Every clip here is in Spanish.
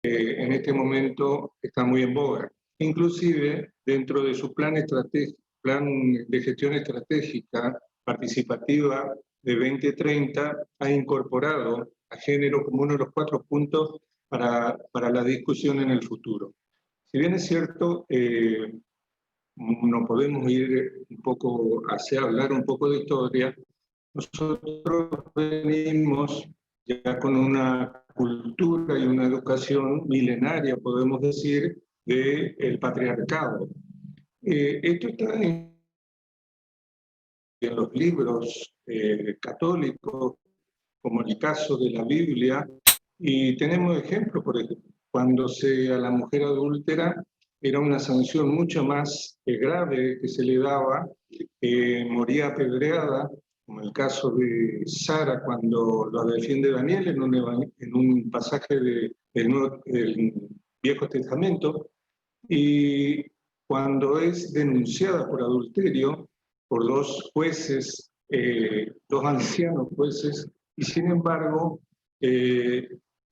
en este momento está muy en boga. Inclusive, dentro de su plan de gestión estratégica participativa de 2030, ha incorporado a género como uno de los 4 puntos para la discusión en el futuro. Si bien es cierto, no podemos ir un poco hacia hablar un poco de historia, nosotros venimos ya con una cultura y una educación milenaria, podemos decir, del patriarcado. Esto está en los libros católicos, como el caso de la Biblia, y tenemos ejemplos, por ejemplo, cuando a la mujer adúltera era una sanción mucho más grave que se le daba, moría apedreada, como el caso de Sara cuando lo defiende Daniel en un pasaje del Viejo Testamento, y cuando es denunciada por adulterio por 2 jueces, 2 ancianos jueces, y sin embargo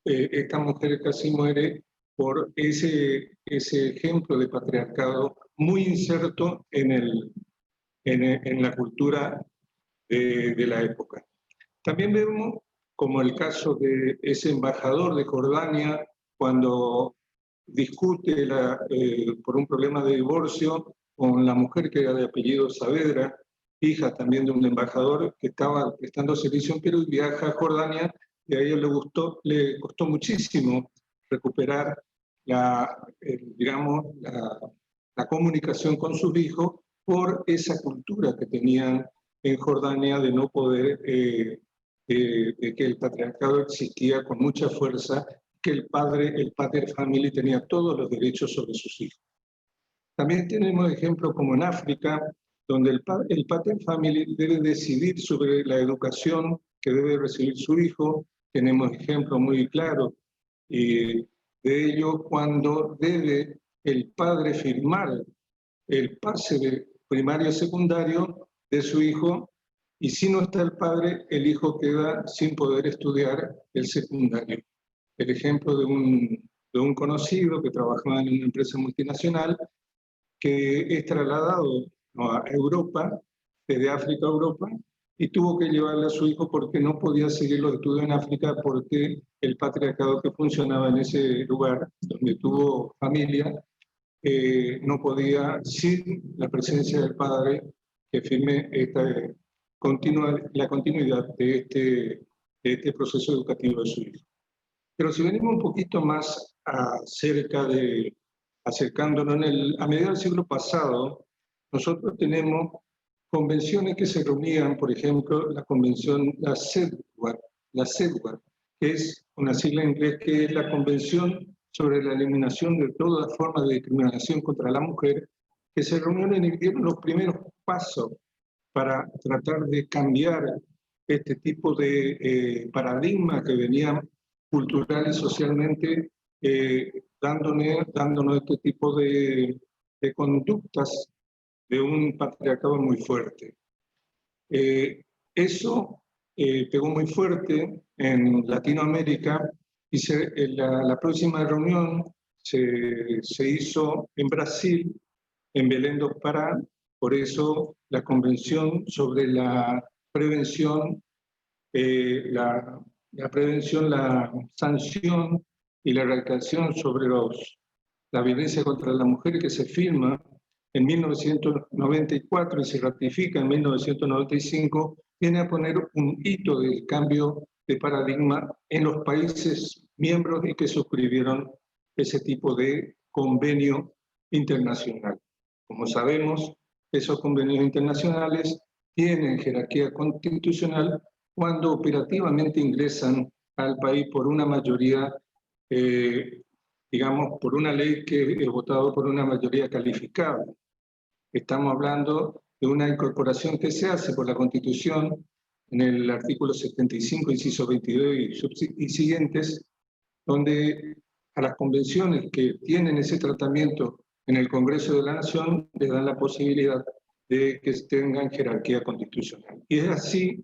esta mujer casi muere por ese ejemplo de patriarcado muy inserto en la cultura de la época. También vemos como el caso de ese embajador de Jordania cuando discute por un problema de divorcio con la mujer que era de apellido Saavedra, hija también de un embajador que estaba prestando servicio en Perú, y viaja a Jordania, y a ella le costó muchísimo recuperar digamos, la comunicación con sus hijos por esa cultura que tenían en Jordania de no poder, de que el patriarcado existía con mucha fuerza, que el pater family tenía todos los derechos sobre sus hijos. También tenemos ejemplos como en África, donde el pater family debe decidir sobre la educación que debe recibir su hijo. Tenemos ejemplos muy claros de ello cuando debe el padre firmar el pase de primario a secundario de su hijo, y si no está el padre, el hijo queda sin poder estudiar el secundario. El ejemplo de un conocido que trabajaba en una empresa multinacional que es trasladado a Europa, desde África a Europa, y tuvo que llevarle a su hijo porque no podía seguir los estudios en África porque el patriarcado que funcionaba en ese lugar donde tuvo familia no podía, sin la presencia del padre, que firme la continuidad de este proceso educativo de su hijo. Pero si venimos un poquito más acercándonos a mediados del siglo pasado, nosotros tenemos convenciones que se reunían, por ejemplo, la convención, la CEDUA, que es una sigla en inglés que es la Convención sobre la eliminación de todas formas de discriminación contra la mujer, que se reunieron y dieron los primeros pasos para tratar de cambiar este tipo de paradigmas que venían cultural y socialmente dándonos este tipo de conductas de un patriarcado muy fuerte. Eso pegó muy fuerte en Latinoamérica, y la próxima reunión se hizo en Brasil, en Belém do Pará. Por eso la Convención sobre la Prevención, la sanción y la erradicación sobre la violencia contra la mujer, que se firma en 1994 y se ratifica en 1995, viene a poner un hito del cambio de paradigma en los países miembros y que suscribieron ese tipo de convenio internacional. Como sabemos, esos convenios internacionales tienen jerarquía constitucional cuando operativamente ingresan al país por una mayoría, digamos, por una ley que es votada por una mayoría calificada. Estamos hablando de una incorporación que se hace por la Constitución en el artículo 75, inciso 22 y siguientes, donde a las convenciones que tienen ese tratamiento en el Congreso de la Nación les dan la posibilidad de que tengan jerarquía constitucional. Y es así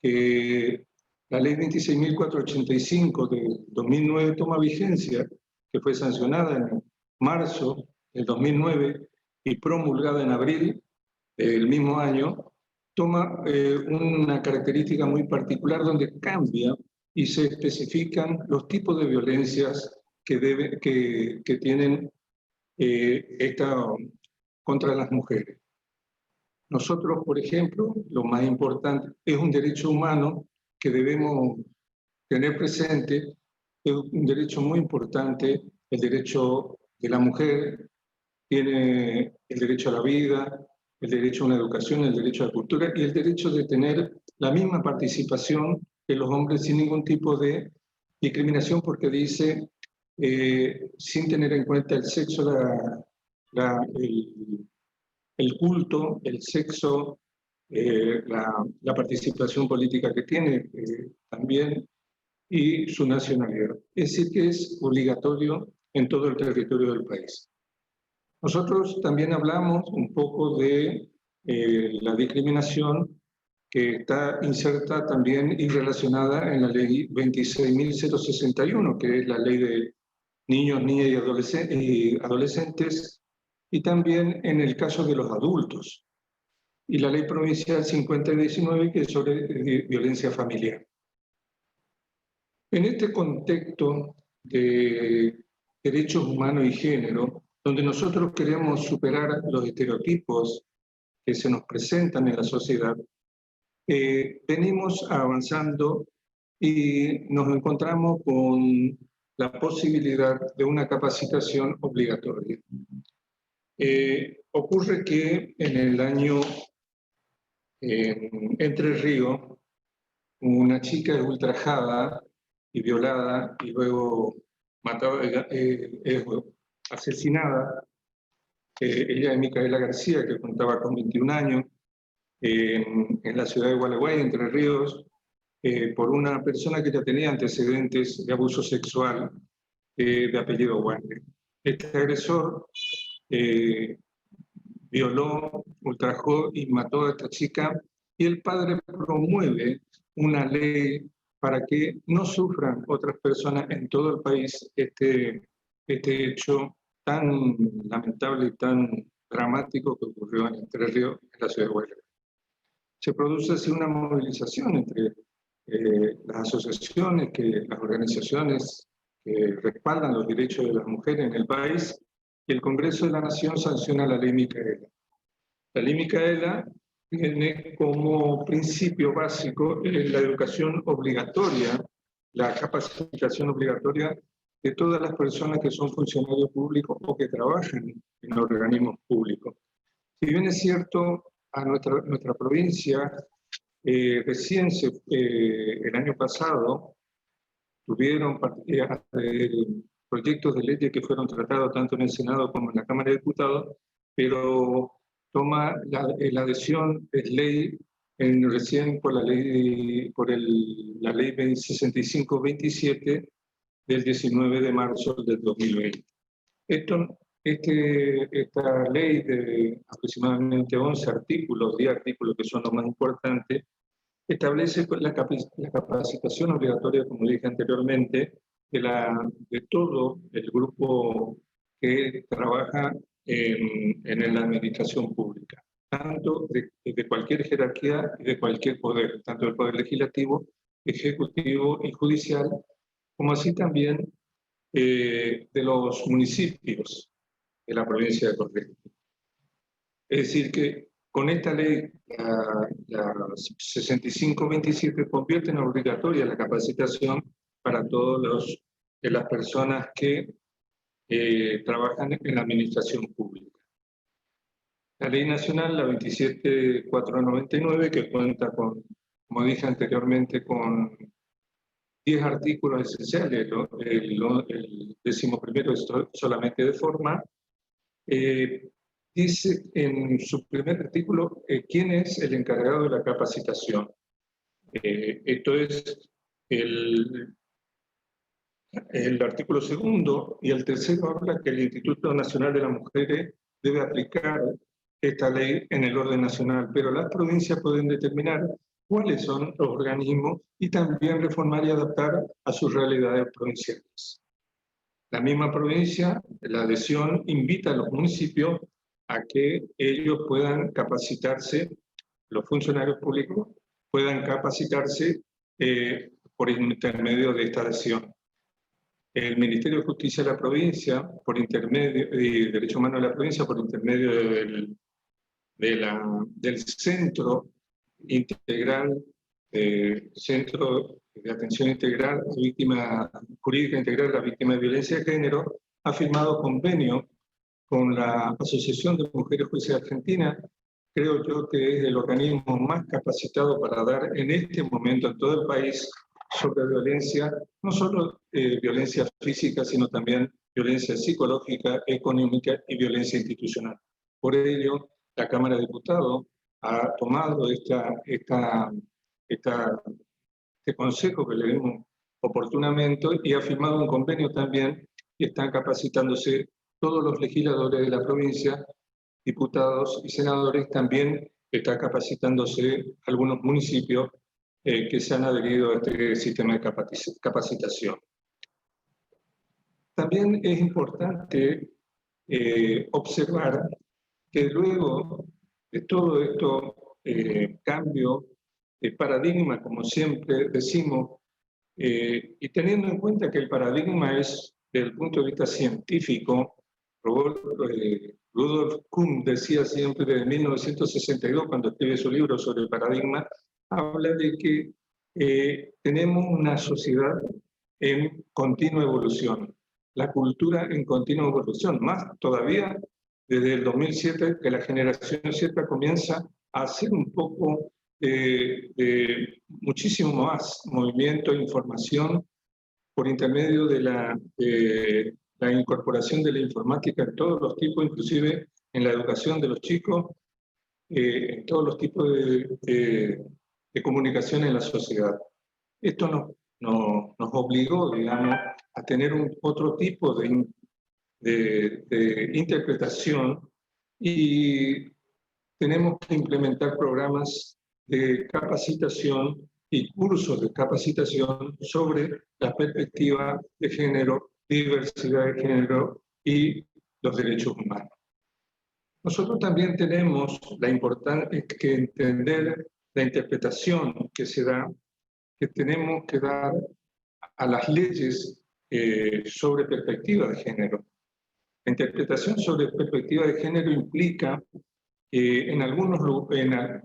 que La ley 26.485 de 2009 toma vigencia, que fue sancionada en marzo del 2009 y promulgada en abril del mismo año, toma una característica muy particular donde cambia y se especifican los tipos de violencias que tienen contra las mujeres. Nosotros, por ejemplo, lo más importante es un derecho humano que debemos tener presente, es un derecho muy importante, el derecho de la mujer, tiene el derecho a la vida, el derecho a una educación, el derecho a la cultura y el derecho de tener la misma participación que los hombres sin ningún tipo de discriminación, porque dice, sin tener en cuenta el sexo, el culto, el sexo, la participación política que tiene también y su nacionalidad. Es decir, que es obligatorio en todo el territorio del país. Nosotros también hablamos un poco de la discriminación que está inserta también y relacionada en la ley 26.061, que es la ley de niños, niñas y adolescentes, y también en el caso de los adultos, y la ley provincial 5019, que es sobre violencia familiar. En este contexto de derechos humanos y género, donde nosotros queremos superar los estereotipos que se nos presentan en la sociedad, venimos avanzando y nos encontramos con la posibilidad de una capacitación obligatoria. Ocurre que en el año Entre Ríos, una chica es ultrajada y violada y luego matada, asesinada. Ella es Micaela García, que contaba con 21 años, en la ciudad de Gualeguay, Entre Ríos, por una persona que ya tenía antecedentes de abuso sexual de apellido Guardia. Este agresor violó, ultrajó y mató a esta chica, y el padre promueve una ley para que no sufran otras personas en todo el país este hecho tan lamentable y tan dramático que ocurrió en Entre Ríos, en la ciudad de Gualeguay. Se produce así una movilización entre las asociaciones, las organizaciones que respaldan los derechos de las mujeres en el país, y el Congreso de la Nación sanciona la ley Micaela. La ley Micaela tiene como principio básico la educación obligatoria, la capacitación obligatoria de todas las personas que son funcionarios públicos o que trabajan en organismos públicos. Si bien es cierto, a nuestra provincia, recién el año pasado tuvieron proyectos de ley que fueron tratados tanto en el Senado como en la Cámara de Diputados, pero toma la adhesión de ley recién por la ley 6527 del 19 de marzo del 2020. Esta ley de aproximadamente 11 artículos, 10 artículos que son los más importantes, establece la capacitación obligatoria, como dije anteriormente, de todo el grupo que trabaja en la administración pública, tanto de cualquier jerarquía y de cualquier poder, tanto del poder legislativo, ejecutivo y judicial, como así también de los municipios de la provincia de Corrientes. Es decir, que con esta ley, la 6527, convierte en obligatoria la capacitación para todas las personas que trabajan en la administración pública. La ley nacional, la 27499, que cuenta con, como dije anteriormente, con 10 artículos esenciales, el 11º es solamente de forma, dice en su primer artículo quién es el encargado de la capacitación. Esto es el artículo 2, y el 3 habla que el Instituto Nacional de las Mujeres debe aplicar esta ley en el orden nacional, pero las provincias pueden determinar cuáles son los organismos y también reformar y adaptar a sus realidades provinciales. La misma provincia, la adhesión, invita a los municipios a que ellos puedan capacitarse, los funcionarios públicos puedan capacitarse por intermedio de esta adhesión. El Ministerio de Justicia de la provincia, por intermedio, y Derecho Humano de la provincia, por intermedio del Centro Integral, Centro de Atención Integral a Víctima Jurídica Integral a la Víctima de Violencia de Género, ha firmado convenio con la Asociación de Mujeres Jueces Argentinas. Creo yo que es el organismo más capacitado para dar en este momento en todo el país sobre violencia, no solo violencia física, sino también violencia psicológica, económica y violencia institucional. Por ello, la Cámara de Diputados ha tomado este consejo que le dimos oportunamente y ha firmado un convenio también y están capacitándose todos los legisladores de la provincia, diputados y senadores, también está capacitándose algunos municipios que se han adherido a este sistema de capacitación. También es importante observar que luego de todo esto cambio de paradigma, como siempre decimos, y teniendo en cuenta que el paradigma es, desde el punto de vista científico, Rudolf Kuhn decía siempre desde 1962, cuando escribe su libro sobre el paradigma, habla de que tenemos una sociedad en continua evolución, la cultura en continua evolución, más todavía desde el 2007, que la generación Z comienza a hacer un poco de muchísimo más movimiento e información por intermedio de la incorporación de la informática en todos los tipos, inclusive en la educación de los chicos, en todos los tipos de comunicación en la sociedad. Esto nos obligó, digamos, a tener otro tipo de interpretación y tenemos que implementar programas de capacitación y cursos de capacitación sobre la perspectiva de género, diversidad de género y los derechos humanos. Nosotros también tenemos la importancia que entender la interpretación que se da, que tenemos que dar a las leyes sobre perspectiva de género. La interpretación sobre perspectiva de género implica que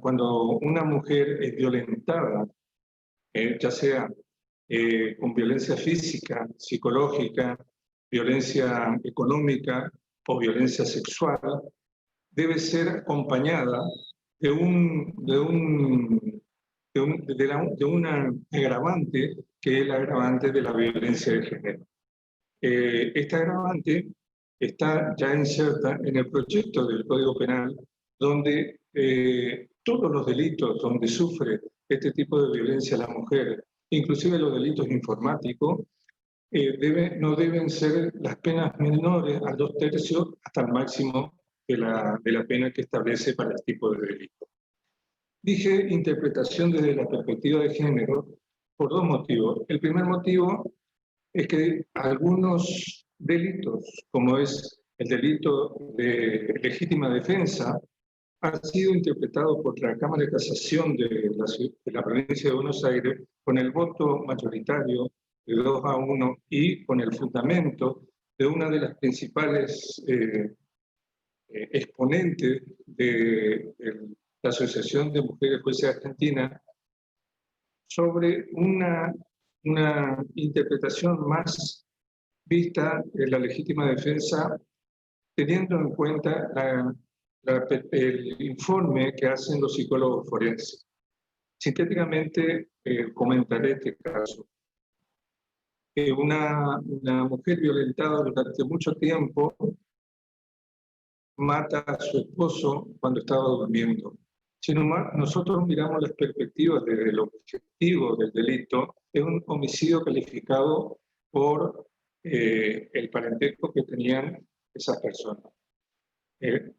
cuando una mujer es violentada, ya sea con violencia física, psicológica, violencia económica o violencia sexual, debe ser acompañada de una agravante, que es el agravante de la violencia de género. Esta agravante está ya inserta en el proyecto del Código Penal, donde todos los delitos donde sufre este tipo de violencia la mujer, inclusive los delitos informáticos, no deben ser las penas menores a 2/3 hasta el máximo de la pena que establece para el tipo de delito. Dije interpretación desde la perspectiva de género por dos motivos. El primer motivo es que algunos delitos, como es el delito de legítima defensa, han sido interpretados por la Cámara de Casación de la provincia de Buenos Aires con el voto mayoritario de 2-1 y con el fundamento de una de las principales exponentes de la Asociación de Mujeres Jueces Argentinas sobre una interpretación más vista en la legítima defensa, teniendo en cuenta el informe que hacen los psicólogos forenses. Sintéticamente, comentaré este caso. Una mujer violentada durante mucho tiempo mata a su esposo cuando estaba durmiendo. Sin embargo, nosotros miramos las perspectivas desde el objetivo del delito, es un homicidio calificado por el parentesco que tenían esas personas.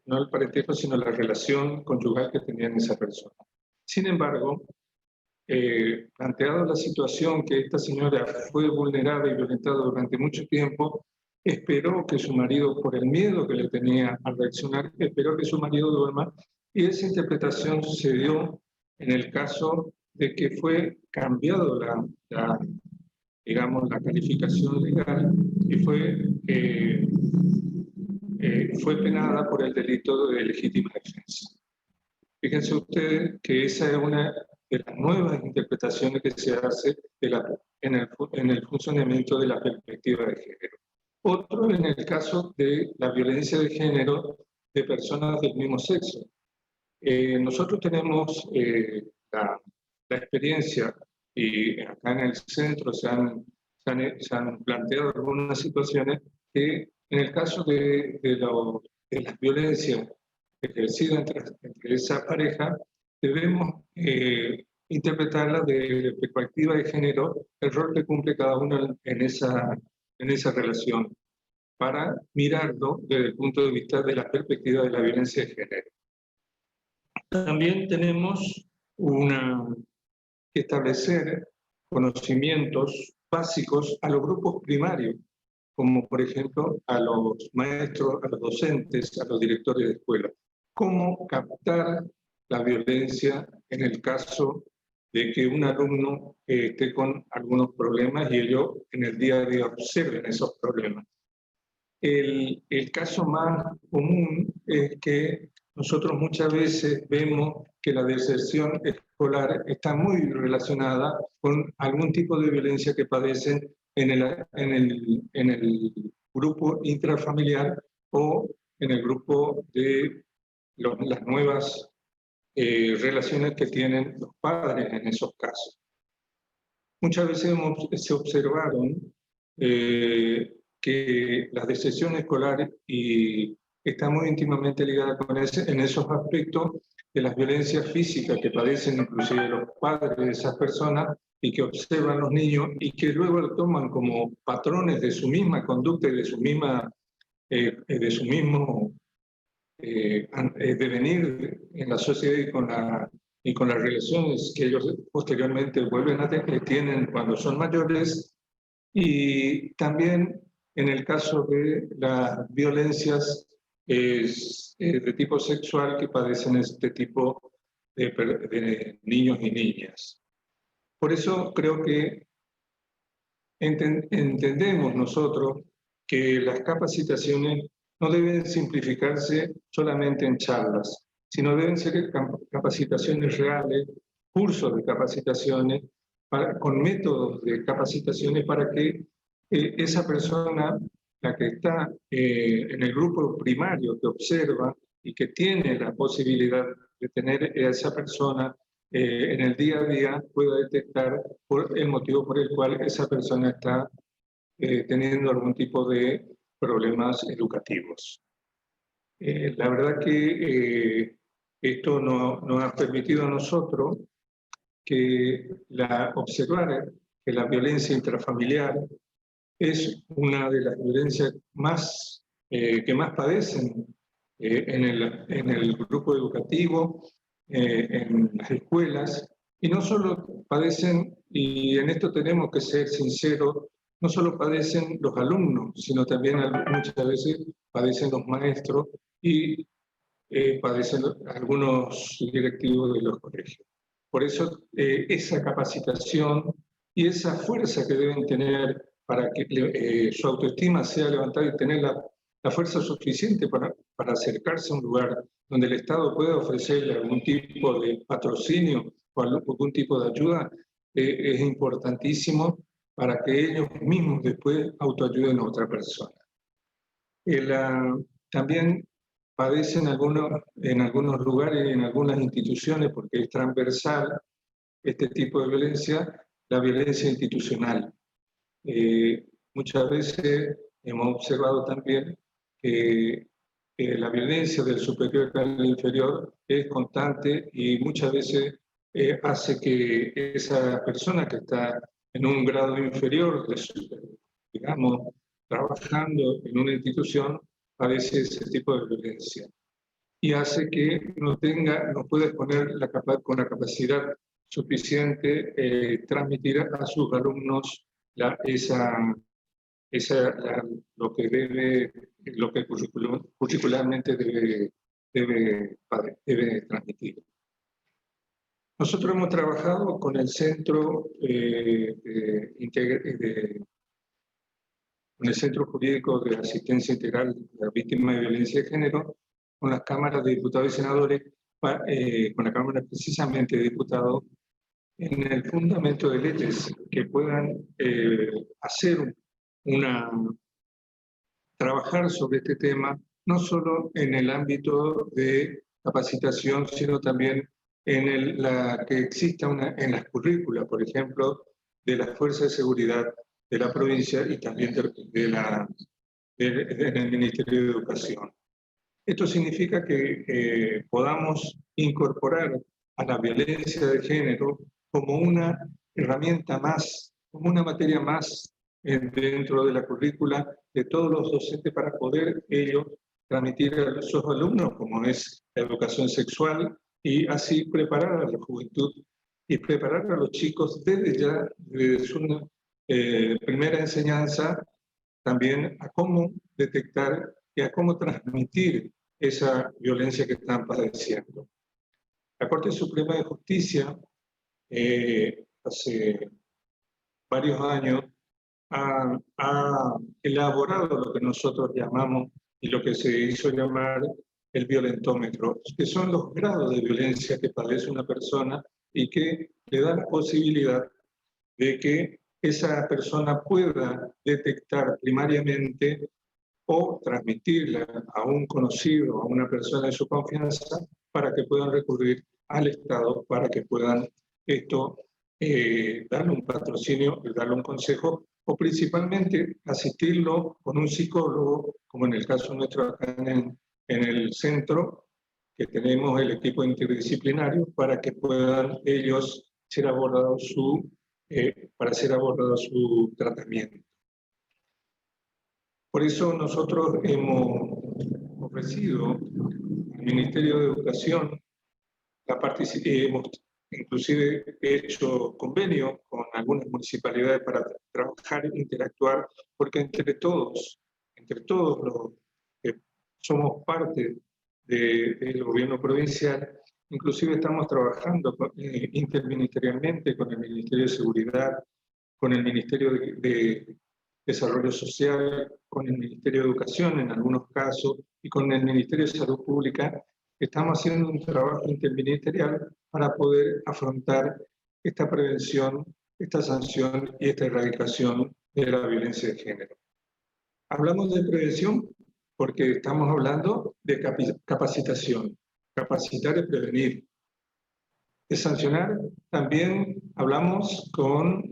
No el parentesco, sino la relación conyugal que tenían esa persona. Sin embargo, planteado la situación que esta señora fue vulnerada y violentada durante mucho tiempo, esperó que su marido, por el miedo que le tenía al reaccionar, esperó que su marido duerma, y esa interpretación se dio en el caso de que fue cambiado digamos, la calificación legal y fue penada por el delito de legítima defensa. Fíjense ustedes que esa es una de las nuevas interpretaciones que se hace en el funcionamiento de la perspectiva de género. Otro en el caso de la violencia de género de personas del mismo sexo. Nosotros tenemos la experiencia, y acá en el centro se han planteado algunas situaciones que en el caso de las violencias ejercidas entre esa pareja, debemos interpretarla de perspectiva de género, el rol que cumple cada uno en esa relación, para mirarlo desde el punto de vista de la perspectiva de la violencia de género. También tenemos que establecer conocimientos básicos a los grupos primarios, como por ejemplo a los maestros, a los docentes, a los directores de escuela. Cómo captar la violencia en el caso de que un alumno esté con algunos problemas y ellos en el día a día observen esos problemas. El caso más común es que nosotros muchas veces vemos que la deserción escolar está muy relacionada con algún tipo de violencia que padecen en el grupo intrafamiliar o en el grupo de las nuevas relaciones que tienen los padres en esos casos. Muchas veces se observaron que la deserción escolar está muy íntimamente ligada en esos aspectos de las violencias físicas que padecen inclusive los padres de esas personas y que observan los niños y que luego lo toman como patrones de su misma conducta y de su mismo devenir en la sociedad y con las relaciones que ellos posteriormente vuelven a tener, tienen cuando son mayores, y también en el caso de las violencias de tipo sexual que padecen este tipo de niños y niñas. Por eso creo que entendemos nosotros que las capacitaciones no deben simplificarse solamente en charlas, sino deben ser capacitaciones reales, cursos de capacitaciones, con métodos de capacitaciones para que esa persona, la que está en el grupo primario que observa y que tiene la posibilidad de tener a esa persona en el día a día, pueda detectar el motivo por el cual esa persona está teniendo algún tipo de problemas educativos. La verdad que esto nos ha permitido a nosotros observar que la violencia intrafamiliar es una de las violencias que más padecen en el grupo educativo, en las escuelas, y no solo padecen, y en esto tenemos que ser sinceros, no solo padecen los alumnos, sino también muchas veces padecen los maestros y padecen algunos directivos de los colegios. Por eso esa capacitación y esa fuerza que deben tener para que su autoestima sea levantada y tener la fuerza suficiente para acercarse a un lugar donde el Estado pueda ofrecerle algún tipo de patrocinio o algún tipo de ayuda, es importantísimo para que ellos mismos después autoayuden a otra persona. También padecen en algunos lugares y en algunas instituciones, porque es transversal este tipo de violencia, la violencia institucional. Muchas veces hemos observado también que la violencia del superior al inferior es constante y muchas veces hace que esa persona que está en un grado inferior, digamos, trabajando en una institución, padece ese tipo de violencia y hace que no pueda exponer con la capacidad suficiente transmitir a sus alumnos lo que curricularmente debe transmitir. Nosotros hemos trabajado con el Centro con el Centro Jurídico de Asistencia Integral de las Víctimas de Violencia de Género, con las cámaras de diputados y senadores, con la Cámara precisamente de Diputados, en el fundamento de leyes que puedan trabajar sobre este tema, no solo en el ámbito de capacitación, sino también que exista en las currículas, por ejemplo, de las fuerzas de seguridad de la provincia y también del Ministerio de Educación. Esto significa que podamos incorporar a la violencia de género como una herramienta más, como una materia más dentro de la currícula de todos los docentes para poder ellos transmitir a sus alumnos como es la educación sexual y así preparar a la juventud y preparar a los chicos desde su primera enseñanza también a cómo detectar y a cómo transmitir esa violencia que están padeciendo. La Corte Suprema de Justicia hace varios años ha elaborado lo que nosotros llamamos y lo que se hizo llamar el violentómetro, que son los grados de violencia que padece una persona y que le da la posibilidad de que esa persona pueda detectar primariamente o transmitirla a un conocido, a una persona de su confianza, para que puedan recurrir al Estado, para que puedan darle un patrocinio, darle un consejo, o principalmente asistirlo con un psicólogo, como en el caso nuestro acá en el centro, que tenemos el equipo interdisciplinario, para que puedan ellos ser abordados para ser abordado su tratamiento. Por eso nosotros hemos ofrecido al Ministerio de Educación, hemos inclusive hecho convenio con algunas municipalidades para trabajar e interactuar, porque entre todos los que somos parte del gobierno provincial, inclusive estamos trabajando interministerialmente con el Ministerio de Seguridad, con el Ministerio de Desarrollo Social, con el Ministerio de Educación en algunos casos y con el Ministerio de Salud Pública. Estamos haciendo un trabajo interministerial para poder afrontar esta prevención, esta sanción y esta erradicación de la violencia de género. Hablamos de prevención porque estamos hablando de capacitación. Capacitar es prevenir. De sancionar también hablamos con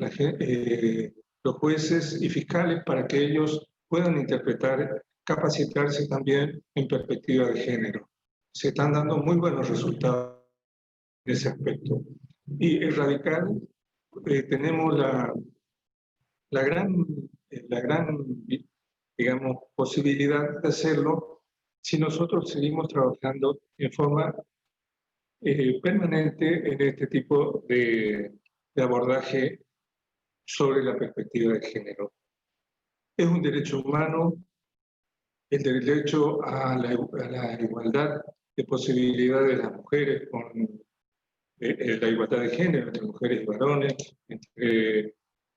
los jueces y fiscales para que ellos puedan interpretar, capacitarse también en perspectiva de género. Se están dando muy buenos resultados en ese aspecto. Y erradicar, tenemos la gran digamos, posibilidad de hacerlo si nosotros seguimos trabajando en forma permanente en este tipo de abordaje sobre la perspectiva de género. Es un derecho humano, el derecho a la igualdad de posibilidades de las mujeres, con la igualdad de género entre mujeres y varones, entre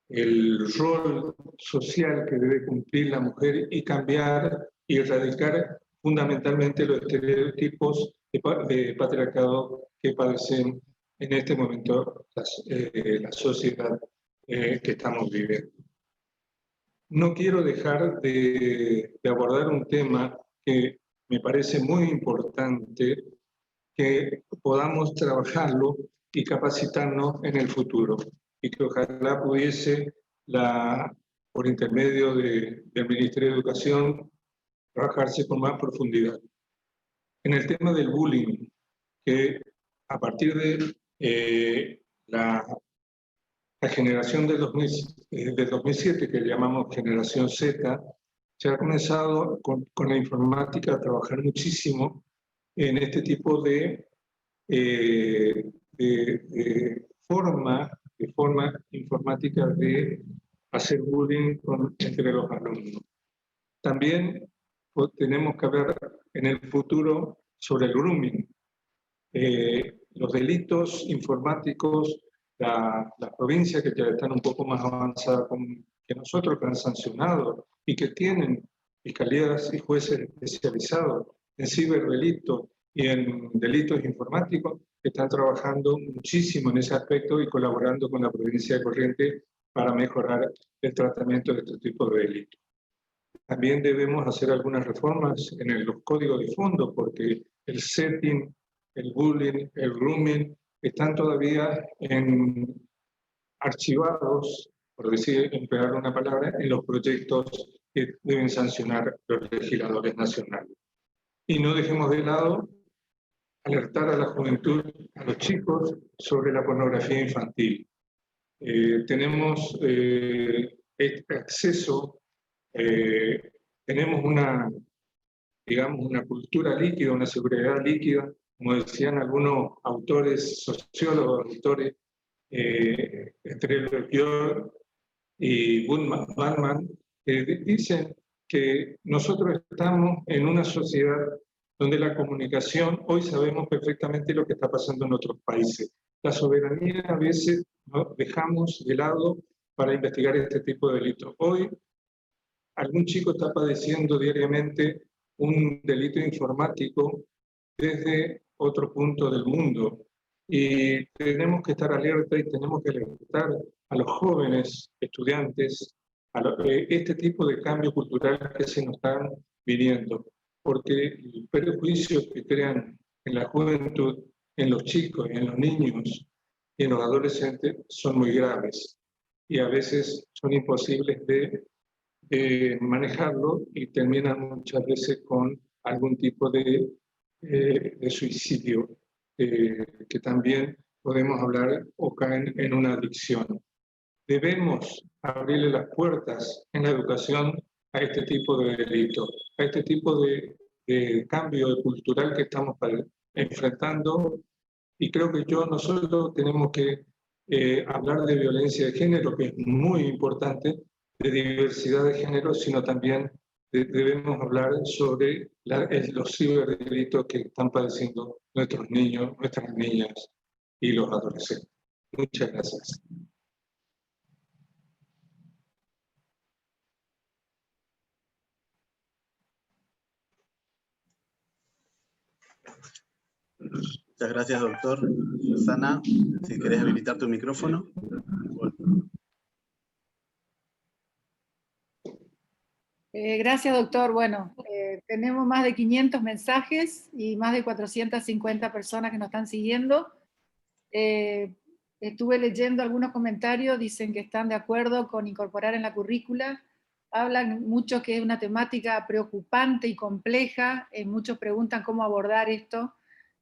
el rol social que debe cumplir la mujer y cambiar y erradicar fundamentalmente los estereotipos de patriarcado que padecen en este momento la sociedad que estamos viviendo. No quiero dejar de abordar un tema que me parece muy importante que podamos trabajarlo y capacitarnos en el futuro y que ojalá pudiese, por intermedio del Ministerio de Educación, trabajarse con más profundidad. En el tema del bullying, que a partir de la generación del 2007, que llamamos generación Z, se ha comenzado con la informática a trabajar muchísimo en este tipo de forma informática de hacer bullying entre los alumnos. También tenemos que hablar en el futuro sobre el grooming. Los delitos informáticos, las provincias que ya están un poco más avanzadas que nosotros, que han sancionado y que tienen fiscalías y jueces especializados en ciberdelitos y en delitos informáticos, están trabajando muchísimo en ese aspecto y colaborando con la provincia de Corrientes para mejorar el tratamiento de este tipo de delitos. También debemos hacer algunas reformas en los códigos de fondo, porque el setting, el bullying, el grooming, están todavía archivados, por decir, emplear una palabra, en los proyectos que deben sancionar los legisladores nacionales. Y no dejemos de lado alertar a la juventud, a los chicos, sobre la pornografía infantil. Tenemos este acceso, tenemos digamos, una cultura líquida, una seguridad líquida, como decían algunos autores, sociólogos, autores, entre York y Batman, dicen que nosotros estamos en una sociedad donde la comunicación, hoy sabemos perfectamente lo que está pasando en otros países. La soberanía a veces nos dejamos de lado para investigar este tipo de delitos. Hoy algún chico está padeciendo diariamente un delito informático desde otro punto del mundo. Y tenemos que estar alerta y tenemos que alertar a los jóvenes estudiantes a este tipo de cambio cultural que se nos están viniendo. Porque el prejuicio que crean en la juventud, en los chicos, en los niños y en los adolescentes son muy graves. Y a veces son imposibles de manejarlo y terminan muchas veces con algún tipo de suicidio, que también podemos hablar o caen en una adicción. Debemos abrirle las puertas en la educación a este tipo de delitos, a este tipo de cambio cultural que estamos enfrentando, y creo que nosotros tenemos que hablar de violencia de género, que es muy importante, de diversidad de género, sino también debemos hablar sobre los ciberdelitos que están padeciendo nuestros niños, nuestras niñas y los adolescentes. Muchas gracias. Muchas gracias, doctor. Susana, si querés habilitar tu micrófono. Gracias, doctor. Bueno, tenemos más de 500 mensajes y más de 450 personas que nos están siguiendo. Estuve leyendo algunos comentarios, dicen que están de acuerdo con incorporar en la currícula. Hablan mucho que es una temática preocupante y compleja. Muchos preguntan cómo abordar esto.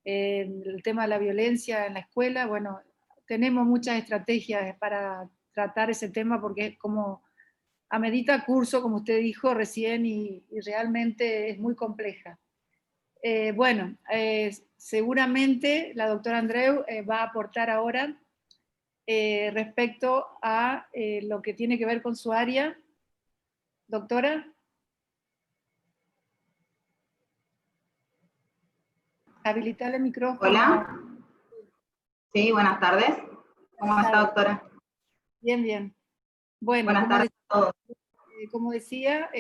El tema de la violencia en la escuela. Bueno, tenemos muchas estrategias para tratar ese tema porque es como amerita curso, como usted dijo recién, y realmente es muy compleja. Bueno, seguramente la doctora Andreu va a aportar ahora respecto a lo que tiene que ver con su área. Doctora. Habilitar el micrófono. Hola. Sí, buenas tardes. ¿Cómo está, doctora? Bien, bien. Bueno, buenas tardes a todos. Como decía,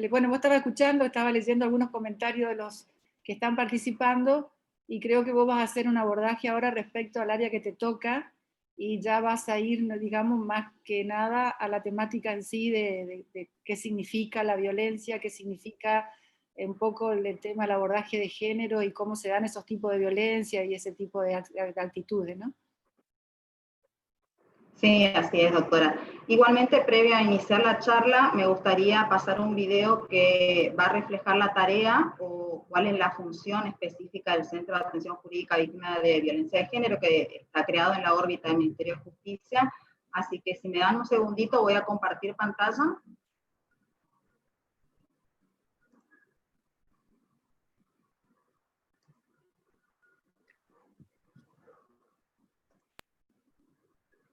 bueno, vos estabas escuchando, estaba leyendo algunos comentarios de los que están participando, y creo que vos vas a hacer un abordaje ahora respecto al área que te toca, y ya vas a ir, digamos, más que nada a la temática en sí de qué significa la violencia, qué significa un poco el tema del abordaje de género y cómo se dan esos tipos de violencia y ese tipo de actitudes, ¿no? Sí, así es, doctora. Igualmente, previo a iniciar la charla, me gustaría pasar un video que va a reflejar la tarea o cuál es la función específica del Centro de Atención Jurídica Víctima de Violencia de Género, que está creado en la órbita del Ministerio de Justicia. Así que si me dan un segundito, voy a compartir pantalla.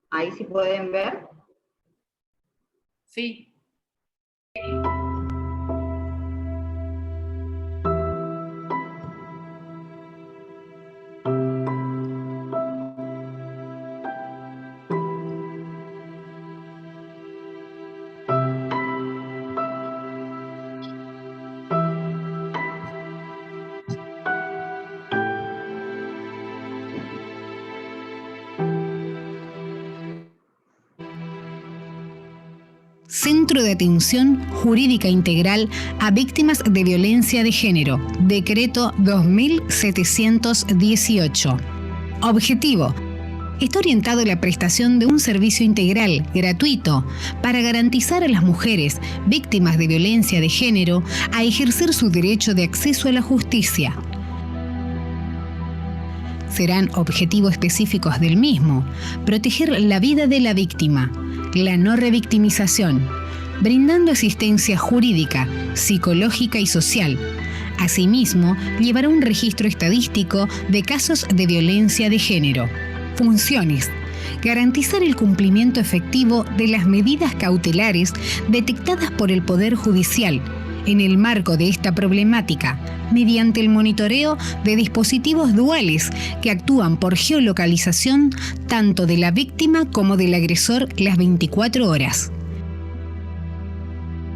Ahí sí pueden ver. Sí. Centro de Atención Jurídica Integral a Víctimas de Violencia de Género, Decreto 2718. Objetivo: está orientado a la prestación de un servicio integral, gratuito, para garantizar a las mujeres víctimas de violencia de género a ejercer su derecho de acceso a la justicia. Serán objetivos específicos del mismo: proteger la vida de la víctima, la no revictimización, brindando asistencia jurídica, psicológica y social. Asimismo, llevará un registro estadístico de casos de violencia de género. Funciones: garantizar el cumplimiento efectivo de las medidas cautelares detectadas por el Poder Judicial en el marco de esta problemática, mediante el monitoreo de dispositivos duales que actúan por geolocalización tanto de la víctima como del agresor las 24 horas.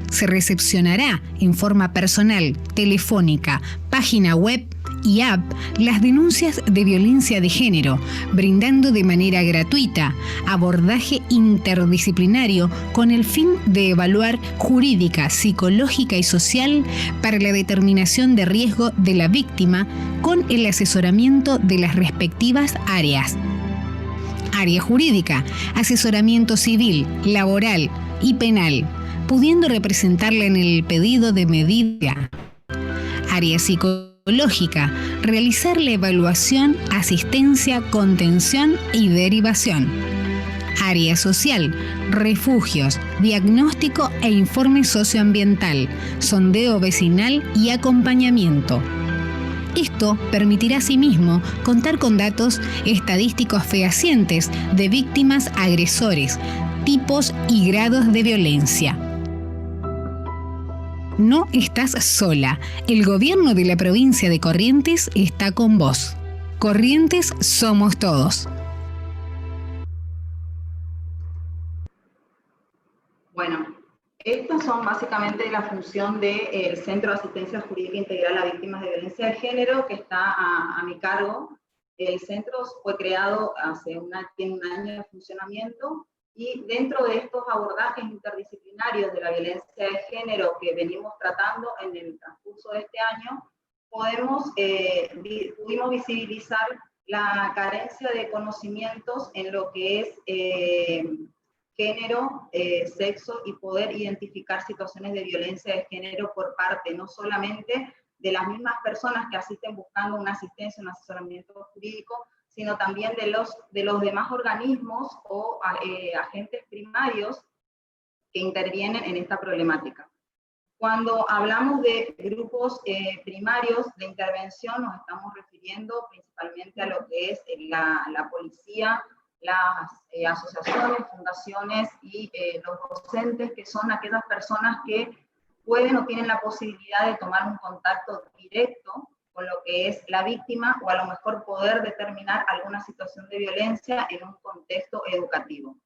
Se recepcionará en forma personal, telefónica, página web y app las denuncias de violencia de género, brindando de manera gratuita abordaje interdisciplinario con el fin de evaluar jurídica, psicológica y social para la determinación de riesgo de la víctima con el asesoramiento de las respectivas áreas. Área jurídica: asesoramiento civil, laboral y penal, pudiendo representarla en el pedido de medida. Área psicológica: realizar la evaluación, asistencia, contención y derivación. Área social: refugios, diagnóstico e informe socioambiental, sondeo vecinal y acompañamiento. Esto permitirá asimismo contar con datos estadísticos fehacientes de víctimas, agresores, tipos y grados de violencia. No estás sola. El gobierno de la provincia de Corrientes está con vos. Corrientes somos todos. Bueno, estas son básicamente la función del Centro de Asistencia Jurídica Integral a Víctimas de Violencia de Género, que está a mi cargo. El centro fue creado tiene un año de funcionamiento, y dentro de estos abordajes interdisciplinarios de la violencia de género que venimos tratando en el transcurso de este año, pudimos visibilizar la carencia de conocimientos en lo que es género, sexo, y poder identificar situaciones de violencia de género por parte no solamente de las mismas personas que asisten buscando una asistencia, un asesoramiento jurídico, sino también de los demás organismos o agentes primarios que intervienen en esta problemática. Cuando hablamos de grupos primarios de intervención, nos estamos refiriendo principalmente a lo que es la policía, las asociaciones, fundaciones y los docentes, que son aquellas personas que pueden o tienen la posibilidad de tomar un contacto directo con lo que es la víctima, o a lo mejor poder determinar alguna situación de violencia en un contexto educativo.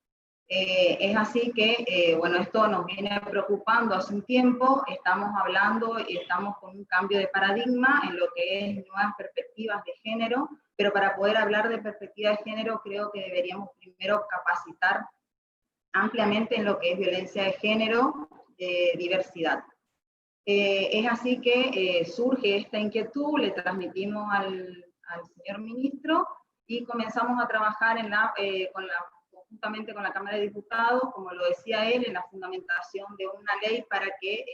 Es así que, bueno, esto nos viene preocupando hace un tiempo. Estamos hablando y estamos con un cambio de paradigma en lo que es nuevas perspectivas de género, pero para poder hablar de perspectiva de género creo que deberíamos primero capacitar ampliamente en lo que es violencia de género, diversidad. Es así que surge esta inquietud, le transmitimos al señor ministro y comenzamos a trabajar conjuntamente con la Cámara de Diputados, como lo decía él, en la fundamentación de una ley para que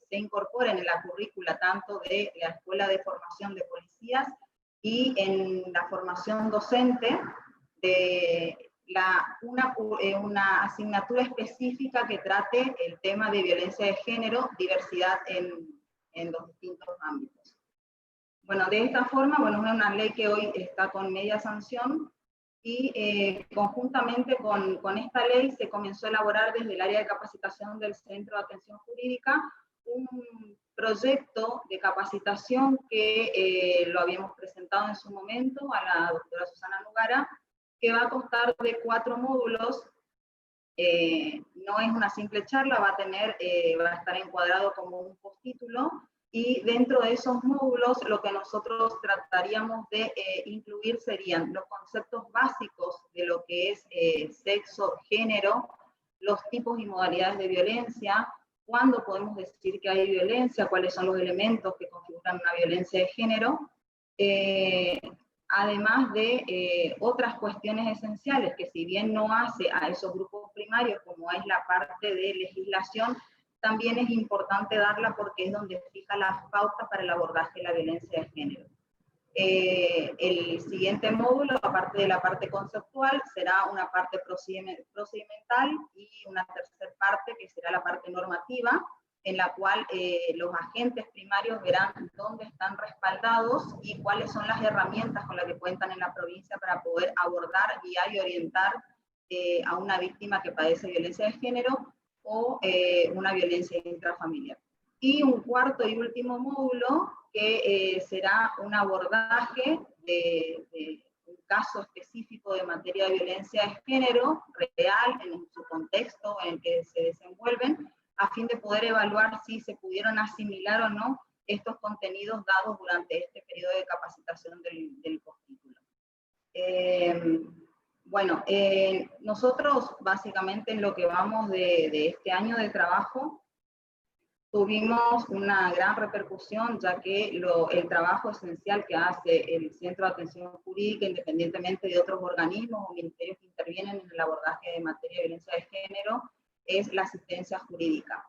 se incorporen en la currícula tanto de la Escuela de Formación de Policías y en la formación docente de una asignatura específica que trate el tema de violencia de género, diversidad en los distintos ámbitos. Bueno, de esta forma, bueno, es una ley que hoy está con media sanción, y conjuntamente con esta ley se comenzó a elaborar desde el área de capacitación del Centro de Atención Jurídica un proyecto de capacitación que lo habíamos presentado en su momento a la doctora Susana Nugara, que va a constar de 4 módulos. No es una simple charla, va a estar encuadrado como un postítulo, y dentro de esos módulos lo que nosotros trataríamos de incluir serían los conceptos básicos de lo que es sexo, género, los tipos y modalidades de violencia, cuándo podemos decir que hay violencia, cuáles son los elementos que configuran una violencia de género, además de otras cuestiones esenciales que, si bien no hace a esos grupos primarios, como es la parte de legislación, también es importante darla porque es donde fija las pautas para el abordaje de la violencia de género. El siguiente módulo, aparte de la parte conceptual, será una parte procedimental y una tercera parte que será la parte normativa, en la cual los agentes primarios verán dónde están respaldados y cuáles son las herramientas con las que cuentan en la provincia para poder abordar, guiar y orientar a una víctima que padece violencia de género o una violencia intrafamiliar. Y un cuarto y último módulo que será un abordaje de un caso específico de materia de violencia de género real en su contexto en el que se desenvuelven, a fin de poder evaluar si se pudieron asimilar o no estos contenidos dados durante este periodo de capacitación del postítulo. Bueno, nosotros básicamente en lo que vamos de este año de trabajo, tuvimos una gran repercusión, ya que el trabajo esencial que hace el Centro de Atención Jurídica, independientemente de otros organismos o ministerios que intervienen en el abordaje de materia de violencia de género, es la asistencia jurídica.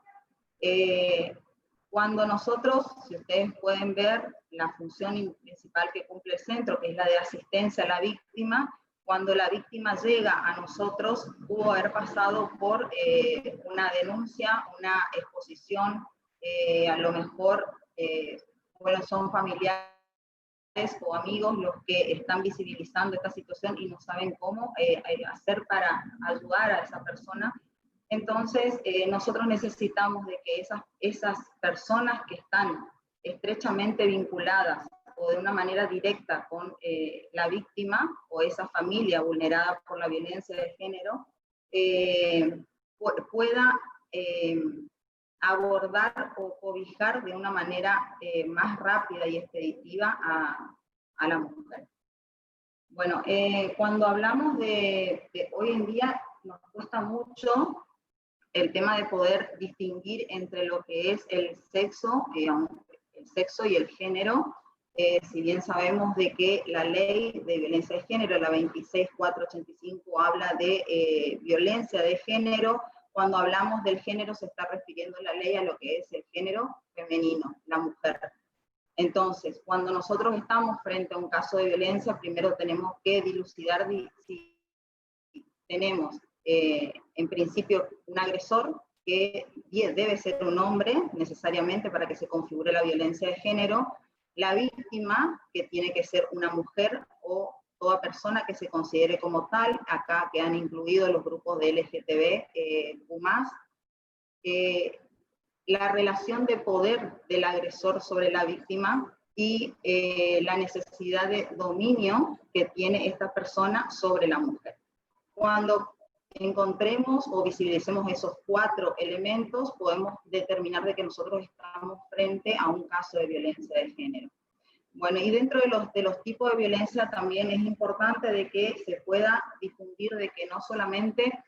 Cuando nosotros, si ustedes pueden ver, la función principal que cumple el centro, que es la de asistencia a la víctima, cuando la víctima llega a nosotros, pudo haber pasado por una denuncia, una exposición, a lo mejor bueno, son familiares o amigos los que están visibilizando esta situación y no saben cómo hacer para ayudar a esa persona. Entonces, nosotros necesitamos de que esas personas que están estrechamente vinculadas o de una manera directa con la víctima o esa familia vulnerada por la violencia de género, pueda abordar o cobijar de una manera más rápida y expeditiva a la mujer. Bueno, cuando hablamos de hoy en día, nos cuesta mucho el tema de poder distinguir entre lo que es el sexo y el género. Si bien sabemos de que la ley de violencia de género, la 26485, habla de violencia de género, cuando hablamos del género se está refiriendo la ley a lo que es el género femenino, la mujer. Entonces, cuando nosotros estamos frente a un caso de violencia, primero tenemos que dilucidar si tenemos en principio un agresor, que debe ser un hombre necesariamente para que se configure la violencia de género, la víctima, que tiene que ser una mujer o toda persona que se considere como tal, acá que han incluido los grupos de LGTB, la relación de poder del agresor sobre la víctima y la necesidad de dominio que tiene esta persona sobre la mujer. Cuando encontremos o visibilicemos esos 4 elementos, podemos determinar de que nosotros estamos frente a un caso de violencia de género. Bueno, y dentro de los tipos de violencia también es importante de que se pueda difundir de que no solamente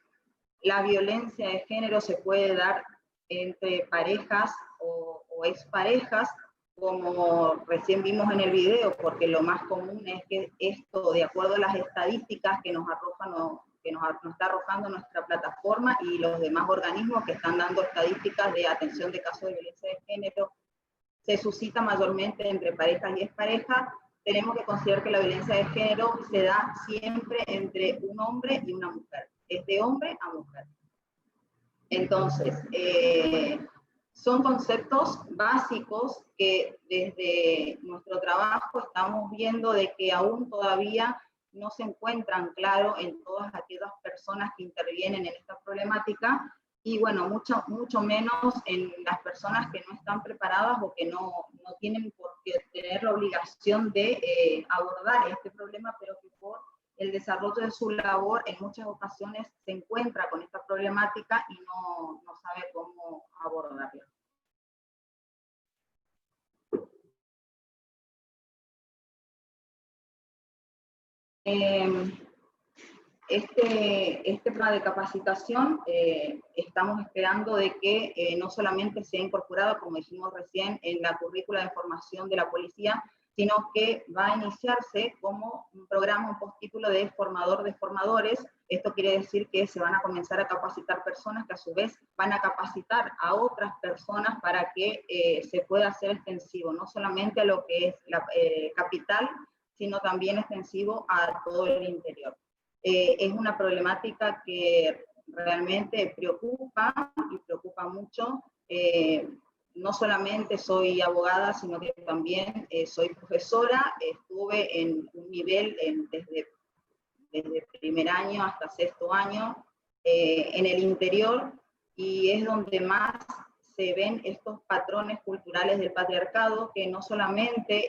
la violencia de género se puede dar entre parejas o exparejas, como recién vimos en el video, porque lo más común es que esto, de acuerdo a las estadísticas que nos arrojan que nos está arrojando nuestra plataforma y los demás organismos que están dando estadísticas de atención de casos de violencia de género, se suscita mayormente entre parejas y exparejas. Tenemos que considerar que la violencia de género se da siempre entre un hombre y una mujer, es de hombre a mujer. Entonces, son conceptos básicos que desde nuestro trabajo estamos viendo de que aún todavía no se encuentran claro en todas aquellas personas que intervienen en esta problemática, y bueno, mucho menos en las personas que no están preparadas o que no tienen por qué tener la obligación de abordar este problema, pero que por el desarrollo de su labor en muchas ocasiones se encuentra con esta problemática y no sabe cómo abordarla. Este plan de capacitación estamos esperando de que no solamente sea incorporado, como dijimos recién, en la currícula de formación de la policía, sino que va a iniciarse como un programa, un postítulo de formador de formadores. Esto quiere decir que se van a comenzar a capacitar personas que a su vez van a capacitar a otras personas para que se pueda hacer extensivo, no solamente a lo que es la capital, sino también extensivo a todo el interior. Es una problemática que realmente preocupa, y preocupa mucho. No solamente soy abogada, sino que también soy profesora. Estuve en un nivel desde primer año hasta sexto año en el interior, y es donde más se ven estos patrones culturales del patriarcado, que no solamente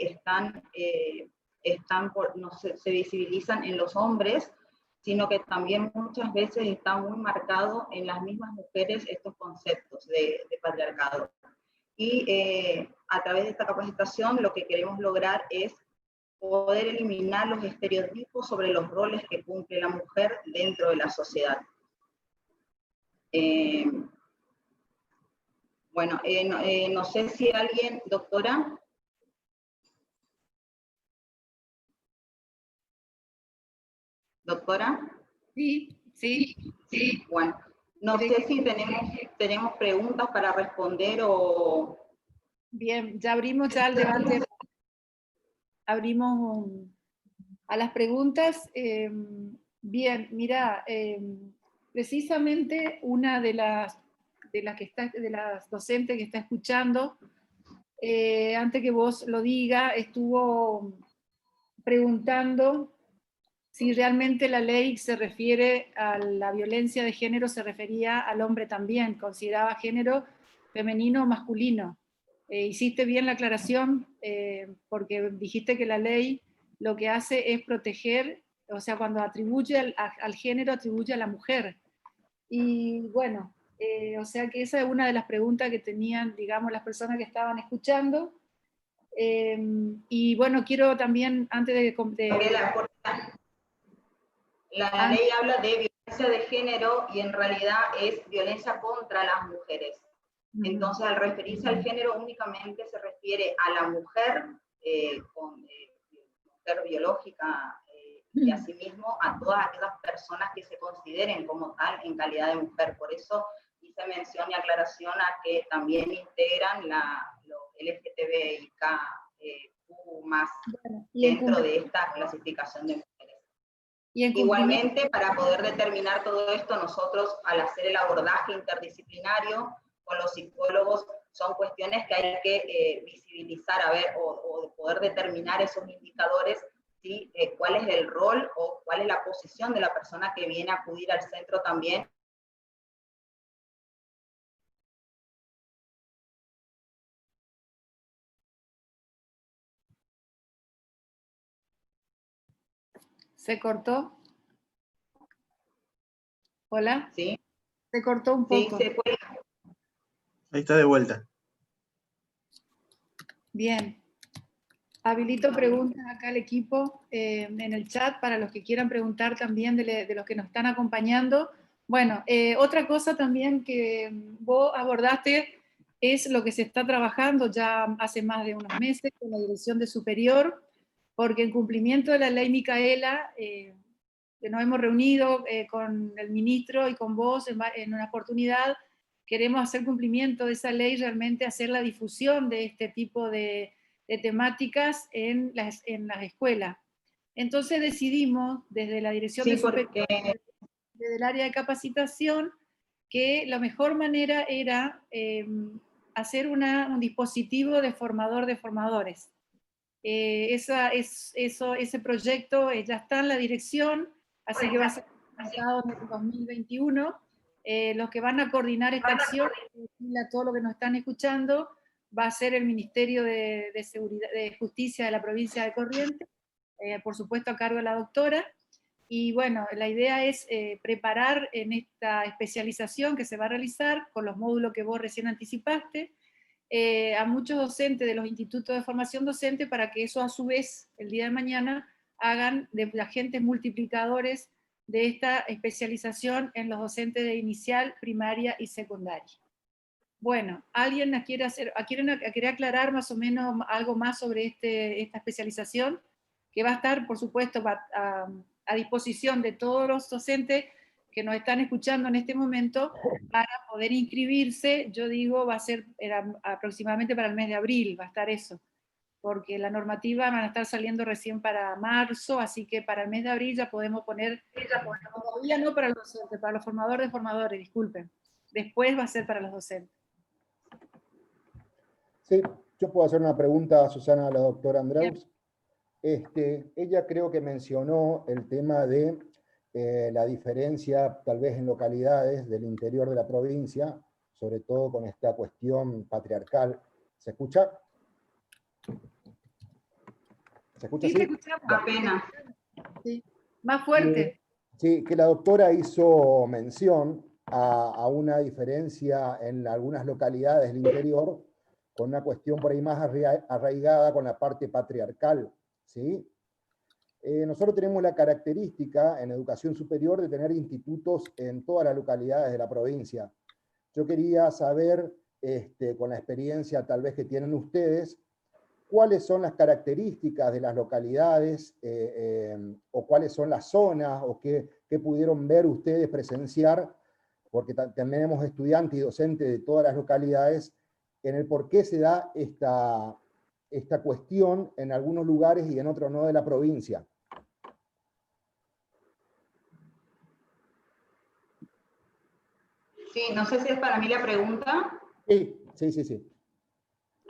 se visibilizan en los hombres, sino que también muchas veces está muy marcado en las mismas mujeres estos conceptos de patriarcado. Y a través de esta capacitación lo que queremos lograr es poder eliminar los estereotipos sobre los roles que cumple la mujer dentro de la sociedad. Bueno, no sé si alguien, doctora. ¿Doctora? Sí, sí. Sí, bueno. No sé si tenemos preguntas para responder o... Bien, ya abrimos ya el debate. Abrimos a las preguntas. Bien, mira, precisamente una de las docentes que está escuchando, antes que vos lo diga, estuvo preguntando si realmente la ley se refiere a la violencia de género, se refería al hombre también, consideraba género femenino o masculino. Hiciste bien la aclaración, porque dijiste que la ley lo que hace es proteger, o sea, cuando atribuye al género, atribuye a la mujer. Y bueno, o sea que esa es una de las preguntas que tenían, digamos, las personas que estaban escuchando. Y bueno, quiero también, antes de la ley habla de violencia de género y en realidad es violencia contra las mujeres. Entonces, al referirse al género, únicamente se refiere a la mujer, mujer biológica, y asimismo a todas aquellas personas que se consideren como tal en calidad de mujer. Por eso hice mención y aclaración a que también integran los LGTBIQ+, dentro de esta clasificación de mujeres. Igualmente, para poder determinar todo esto, nosotros al hacer el abordaje interdisciplinario con los psicólogos, son cuestiones que hay que visibilizar, a ver, o poder determinar esos indicadores, ¿sí? Cuál es el rol o cuál es la posición de la persona que viene a acudir al centro también. ¿Se cortó? ¿Hola? Sí. Se cortó un poco. Sí, se cuelga. Ahí está de vuelta. Bien. Habilito preguntas acá al equipo en el chat para los que quieran preguntar también de los que nos están acompañando. Bueno, otra cosa también que vos abordaste es lo que se está trabajando ya hace más de unos meses con la Dirección de Superior, porque en cumplimiento de la ley Micaela, que nos hemos reunido con el ministro y con vos en una oportunidad, queremos hacer cumplimiento de esa ley, realmente hacer la difusión de este tipo de temáticas en las escuelas. Entonces decidimos, desde la Dirección de Superior, desde el área de capacitación, que la mejor manera era hacer un dispositivo de formador de formadores. Ese proyecto ya está en la dirección, así que va a ser presentado en el 2021. Los que van a coordinar esta acción, a todo lo que nos están escuchando, va a ser el Ministerio de Justicia de la provincia de Corrientes, por supuesto a cargo de la doctora. Y bueno, la idea es preparar en esta especialización que se va a realizar, con los módulos que vos recién anticipaste, a muchos docentes de los institutos de formación docente, para que eso a su vez, el día de mañana, hagan de agentes multiplicadores de esta especialización en los docentes de inicial, primaria y secundaria. Bueno, ¿alguien quiere aclarar más o menos algo más sobre esta especialización? Que va a estar, por supuesto, a disposición de todos los docentes que nos están escuchando en este momento para poder inscribirse. Yo digo, va a ser aproximadamente para el mes de abril, va a estar eso, porque la normativa van a estar saliendo recién para marzo, así que para el mes de abril ya podemos poner, todavía no para los docentes, para los formadores de formadores, disculpen. Después va a ser para los docentes. Sí, yo puedo hacer una pregunta, Susana, a la doctora Andreus. Ella creo que mencionó el tema de la diferencia, tal vez en localidades del interior de la provincia, sobre todo con esta cuestión patriarcal. ¿Se escucha? ¿Se escucha? Sí, ¿Sí? te escuchamos. Apenas. Sí. Más fuerte. Sí, que la doctora hizo mención a una diferencia en algunas localidades del interior, con una cuestión por ahí más arraigada con la parte patriarcal, ¿sí? Nosotros tenemos la característica en educación superior de tener institutos en todas las localidades de la provincia. Yo quería saber, con la experiencia tal vez que tienen ustedes, cuáles son las características de las localidades, o cuáles son las zonas, o qué pudieron ver ustedes presenciar, porque también tenemos estudiantes y docentes de todas las localidades, en el por qué se da esta cuestión en algunos lugares y en otros no de la provincia. Sí, no sé si es para mí la pregunta. Sí.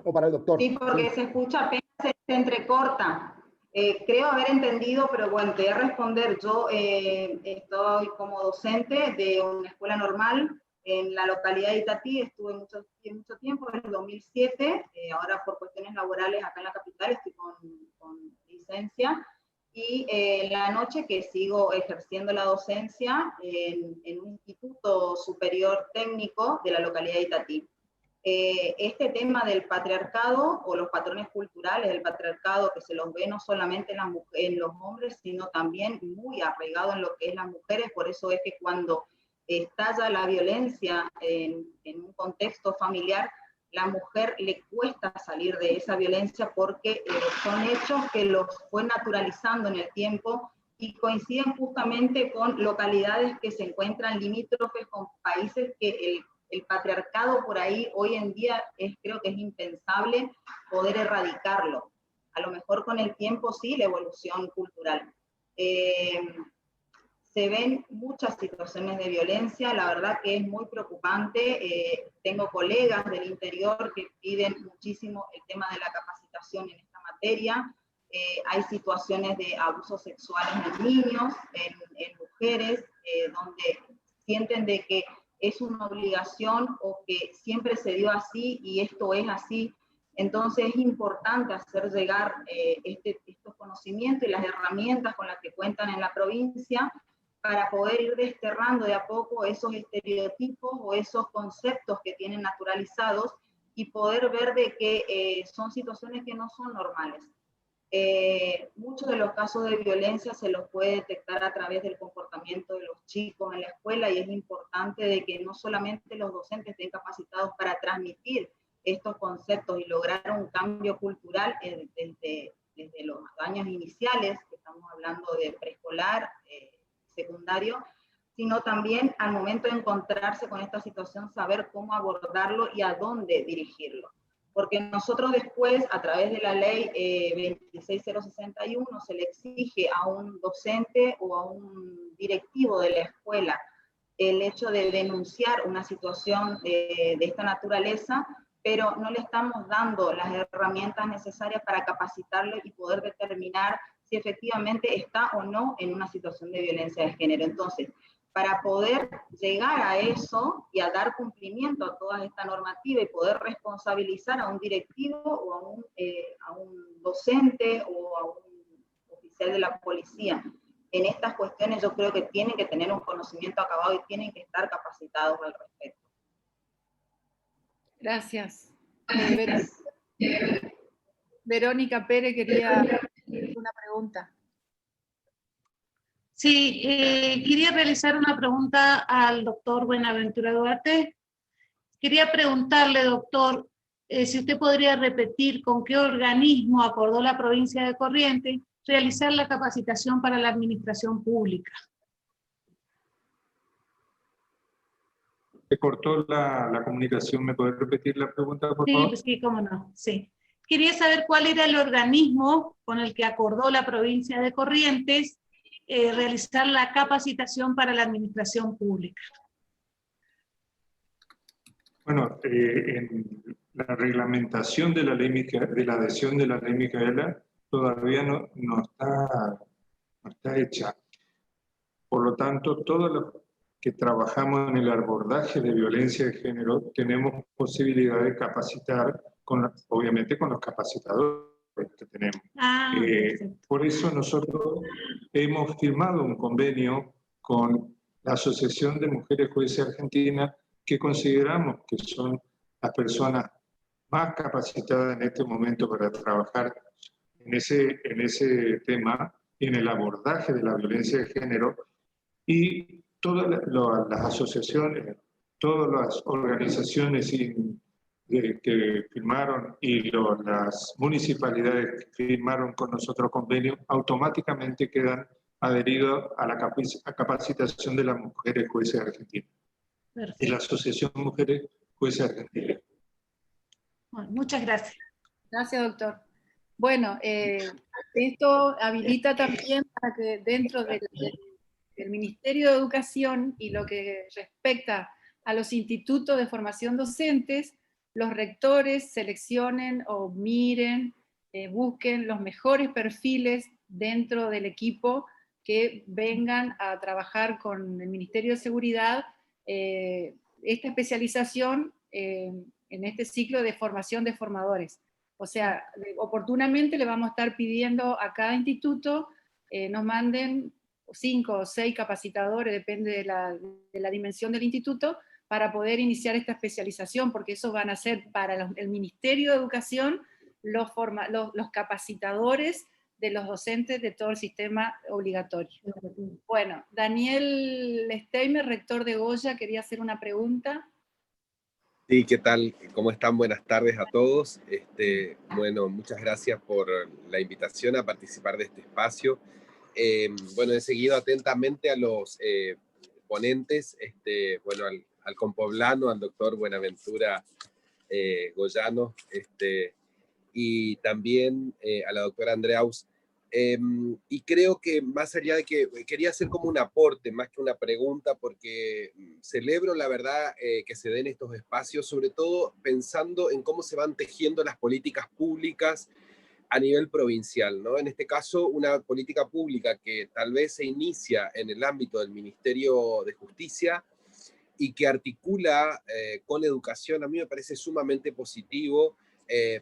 O para el doctor. Sí, porque se escucha apenas, se entrecorta. Creo haber entendido, pero bueno, te voy a responder. Yo estoy como docente de una escuela normal en la localidad de Itatí, estuve mucho tiempo, desde el 2007, ahora por cuestiones laborales acá en la capital estoy con licencia, y la noche que sigo ejerciendo la docencia en un instituto superior técnico de la localidad de Itatí. Este tema del patriarcado o los patrones culturales del patriarcado, que se los ve no solamente en los hombres, sino también muy arraigado en lo que es las mujeres. Por eso es que cuando estalla la violencia en un contexto familiar, la mujer le cuesta salir de esa violencia, porque son hechos que los fue naturalizando en el tiempo y coinciden justamente con localidades que se encuentran limítrofes con países que el patriarcado por ahí hoy en día creo que es impensable poder erradicarlo. A lo mejor con el tiempo sí, la evolución cultural. Se ven muchas situaciones de violencia, la verdad que es muy preocupante. Tengo colegas del interior que piden muchísimo el tema de la capacitación en esta materia. Hay situaciones de abusos sexuales en niños, en mujeres, donde sienten de que es una obligación o que siempre se dio así y esto es así. Entonces es importante hacer llegar estos conocimientos y las herramientas con las que cuentan en la provincia, para poder ir desterrando de a poco esos estereotipos o esos conceptos que tienen naturalizados y poder ver de que son situaciones que no son normales. Muchos de los casos de violencia se los puede detectar a través del comportamiento de los chicos en la escuela, y es importante de que no solamente los docentes estén capacitados para transmitir estos conceptos y lograr un cambio cultural desde los años iniciales, que estamos hablando de preescolar, secundario, sino también al momento de encontrarse con esta situación, saber cómo abordarlo y a dónde dirigirlo. Porque nosotros después, a través de la ley 26061, se le exige a un docente o a un directivo de la escuela el hecho de denunciar una situación de esta naturaleza, pero no le estamos dando las herramientas necesarias para capacitarle y poder determinar si efectivamente está o no en una situación de violencia de género. Entonces, para poder llegar a eso y a dar cumplimiento a toda esta normativa y poder responsabilizar a un directivo o a un docente o a un oficial de la policía en estas cuestiones, yo creo que tienen que tener un conocimiento acabado y tienen que estar capacitados al respecto. Gracias. Verónica Pérez quería hacer una pregunta. Sí, quería realizar una pregunta al doctor Buenaventura Duarte. Quería preguntarle, doctor, si usted podría repetir con qué organismo acordó la provincia de Corrientes realizar la capacitación para la administración pública. Se cortó la comunicación. ¿Me puede repetir la pregunta, por favor? Sí, cómo no, sí. Quería saber cuál era el organismo con el que acordó la provincia de Corrientes realizar la capacitación para la administración pública. Bueno, en la reglamentación de la ley, de la adhesión de la ley Micaela todavía no está hecha. Por lo tanto, todos los que trabajamos en el abordaje de violencia de género tenemos posibilidad de capacitar, obviamente con los capacitadores que tenemos. Por eso nosotros hemos firmado un convenio con la Asociación de Mujeres Jueces Argentinas, que consideramos que son las personas más capacitadas en este momento para trabajar en ese tema, en el abordaje de la violencia de género, y todas las asociaciones, todas las organizaciones que firmaron y las municipalidades que firmaron con nosotros convenio automáticamente quedan adheridos a la capacitación de las mujeres jueces argentinas. Perfecto. Y la Asociación Mujeres Jueces Argentinas. Bueno, muchas gracias. Gracias, doctor. Bueno, esto habilita también para que dentro del Ministerio de Educación y lo que respecta a los institutos de formación docentes, los rectores seleccionen o miren, busquen los mejores perfiles dentro del equipo que vengan a trabajar con el Ministerio de Seguridad esta especialización en este ciclo de formación de formadores. O sea, oportunamente le vamos a estar pidiendo a cada instituto nos manden 5 o 6 capacitadores, depende de la dimensión del instituto, para poder iniciar esta especialización, porque eso van a ser para el Ministerio de Educación los capacitadores de los docentes de todo el sistema obligatorio. Bueno, Daniel Steimer, rector de Goya, quería hacer una pregunta. Sí, ¿qué tal? ¿Cómo están? Buenas tardes a todos. Bueno, muchas gracias por la invitación a participar de este espacio. Bueno, he seguido atentamente a los ponentes, bueno, al compoblano, al doctor Buenaventura Goyano, y también a la doctora Andreaus. Y creo que más allá de que quería hacer como un aporte, más que una pregunta, porque celebro la verdad que se den estos espacios, sobre todo pensando en cómo se van tejiendo las políticas públicas a nivel provincial, ¿no? En este caso, una política pública que tal vez se inicia en el ámbito del Ministerio de Justicia y que articula con educación, a mí me parece sumamente positivo,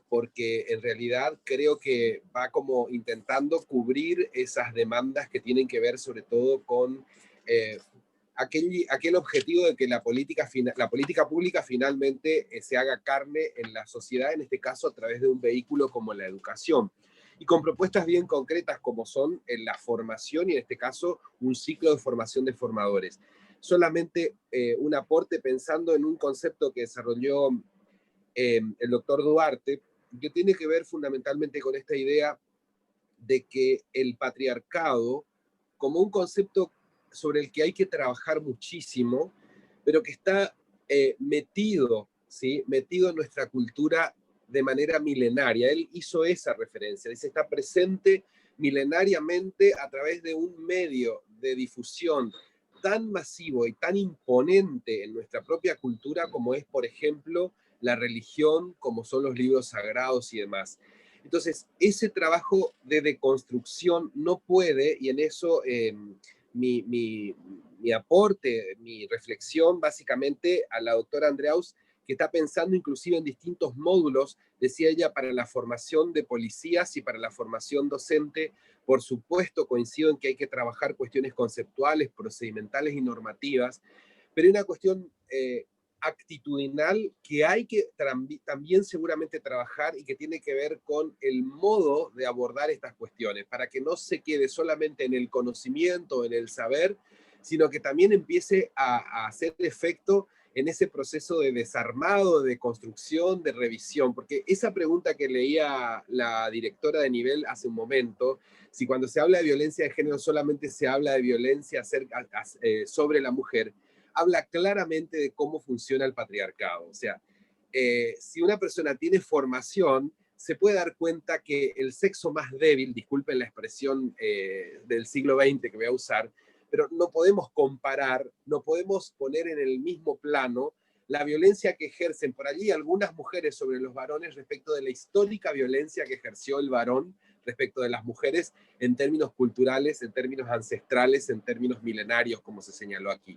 porque en realidad creo que va como intentando cubrir esas demandas que tienen que ver sobre todo con aquel objetivo de que la política pública finalmente se haga carne en la sociedad, en este caso a través de un vehículo como la educación, y con propuestas bien concretas como son la formación y en este caso un ciclo de formación de formadores. Solamente un aporte pensando en un concepto que desarrolló el doctor Duarte, que tiene que ver fundamentalmente con esta idea de que el patriarcado, como un concepto sobre el que hay que trabajar muchísimo, pero que está metido, ¿sí? Metido en nuestra cultura de manera milenaria. Él hizo esa referencia, dice, está presente milenariamente a través de un medio de difusión tan masivo y tan imponente en nuestra propia cultura como es, por ejemplo, la religión, como son los libros sagrados y demás. Entonces, ese trabajo de deconstrucción no puede, y en eso mi aporte, mi reflexión básicamente a la doctora Andreaus, que está pensando inclusive en distintos módulos, decía ella, para la formación de policías y para la formación docente. Por supuesto, coincido en que hay que trabajar cuestiones conceptuales, procedimentales y normativas, pero hay una cuestión actitudinal que hay que también seguramente trabajar y que tiene que ver con el modo de abordar estas cuestiones, para que no se quede solamente en el conocimiento, en el saber, sino que también empiece a hacer efecto en ese proceso de desarmado, de construcción, de revisión, porque esa pregunta que leía la directora de nivel hace un momento, si cuando se habla de violencia de género solamente se habla de violencia sobre la mujer, habla claramente de cómo funciona el patriarcado. O sea, si una persona tiene formación, se puede dar cuenta que el sexo más débil, disculpen la expresión del siglo XX que voy a usar, pero no podemos comparar, no podemos poner en el mismo plano la violencia que ejercen por allí algunas mujeres sobre los varones respecto de la histórica violencia que ejerció el varón respecto de las mujeres en términos culturales, en términos ancestrales, en términos milenarios, como se señaló aquí.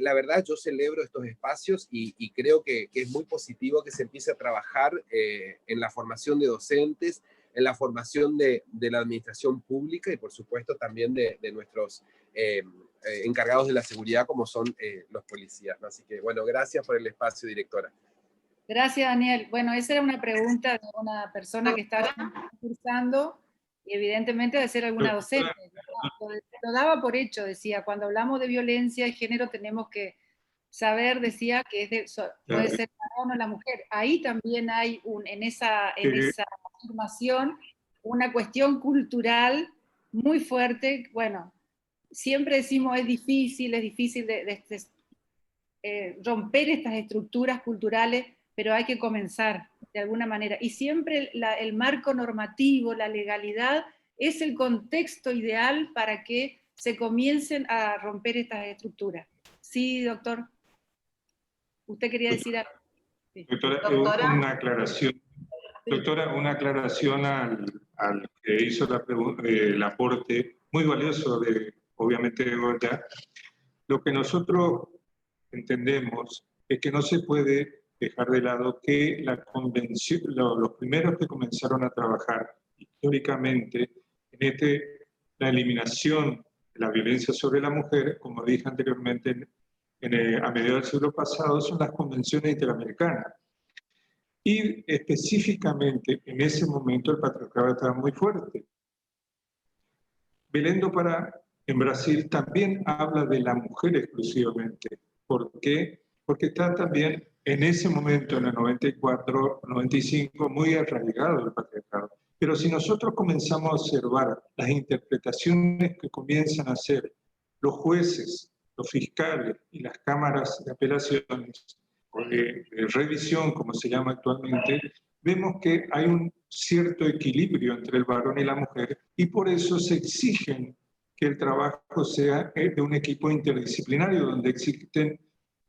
La verdad, yo celebro estos espacios y creo que es muy positivo que se empiece a trabajar en la formación de docentes, en la formación de la administración pública y por supuesto también de nuestros encargados de la seguridad como son los policías, ¿no? Así que bueno, gracias por el espacio, directora. Gracias, Daniel. Bueno, esa era una pregunta de una persona que está cursando y evidentemente de ser alguna docente. Lo daba por hecho, decía, cuando hablamos de violencia de género tenemos que saber, decía, que puede ser el varón o la mujer. Ahí también hay en esa afirmación una cuestión cultural muy fuerte. Bueno, siempre decimos es difícil romper estas estructuras culturales, pero hay que comenzar de alguna manera. Y siempre el marco normativo, la legalidad, es el contexto ideal para que se comiencen a romper estas estructuras. Sí, doctor. ¿Usted quería decir algo? Sí. Doctora, una aclaración. Doctora, una aclaración al que hizo el aporte muy valioso obviamente de Goya. Lo que nosotros entendemos es que no se puede dejar de lado que la convención, los primeros que comenzaron a trabajar históricamente en la eliminación de la violencia sobre la mujer, como dije anteriormente, a mediados del siglo pasado, son las convenciones interamericanas. Y específicamente en ese momento el patriarcado estaba muy fuerte. Belén do Pará, en Brasil, también habla de la mujer exclusivamente. ¿Por qué? Porque está también en ese momento, en el 94, 95, muy arraigado el patriarcado. Pero si nosotros comenzamos a observar las interpretaciones que comienzan a hacer los jueces, los fiscales y las cámaras de apelaciones, o de revisión, como se llama actualmente, vemos que hay un cierto equilibrio entre el varón y la mujer y por eso se exigen que el trabajo sea de un equipo interdisciplinario donde existen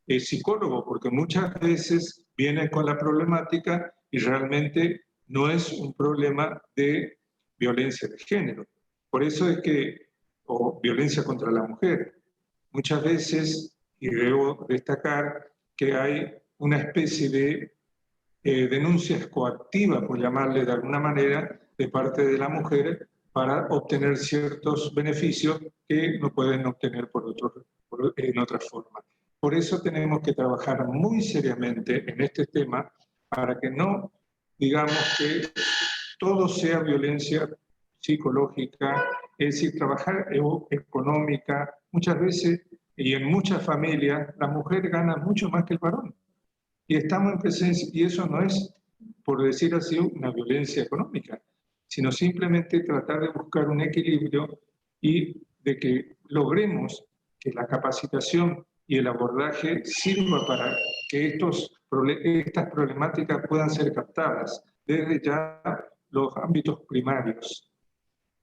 psicólogos, porque muchas veces vienen con la problemática y realmente no es un problema de violencia de género. Por eso es que, o violencia contra la mujer, muchas veces, y debo destacar que hay una especie de denuncias coactivas, por llamarle de alguna manera, de parte de la mujer para obtener ciertos beneficios que no pueden obtener en otra forma. Por eso tenemos que trabajar muy seriamente en este tema para que no digamos que todo sea violencia psicológica, es decir, trabajar económica. Muchas veces y en muchas familias la mujer gana mucho más que el varón. Y estamos en presencia, y eso no es, por decir así, una violencia económica, sino simplemente tratar de buscar un equilibrio y de que logremos que la capacitación y el abordaje sirva para que estas problemáticas puedan ser captadas desde ya los ámbitos primarios.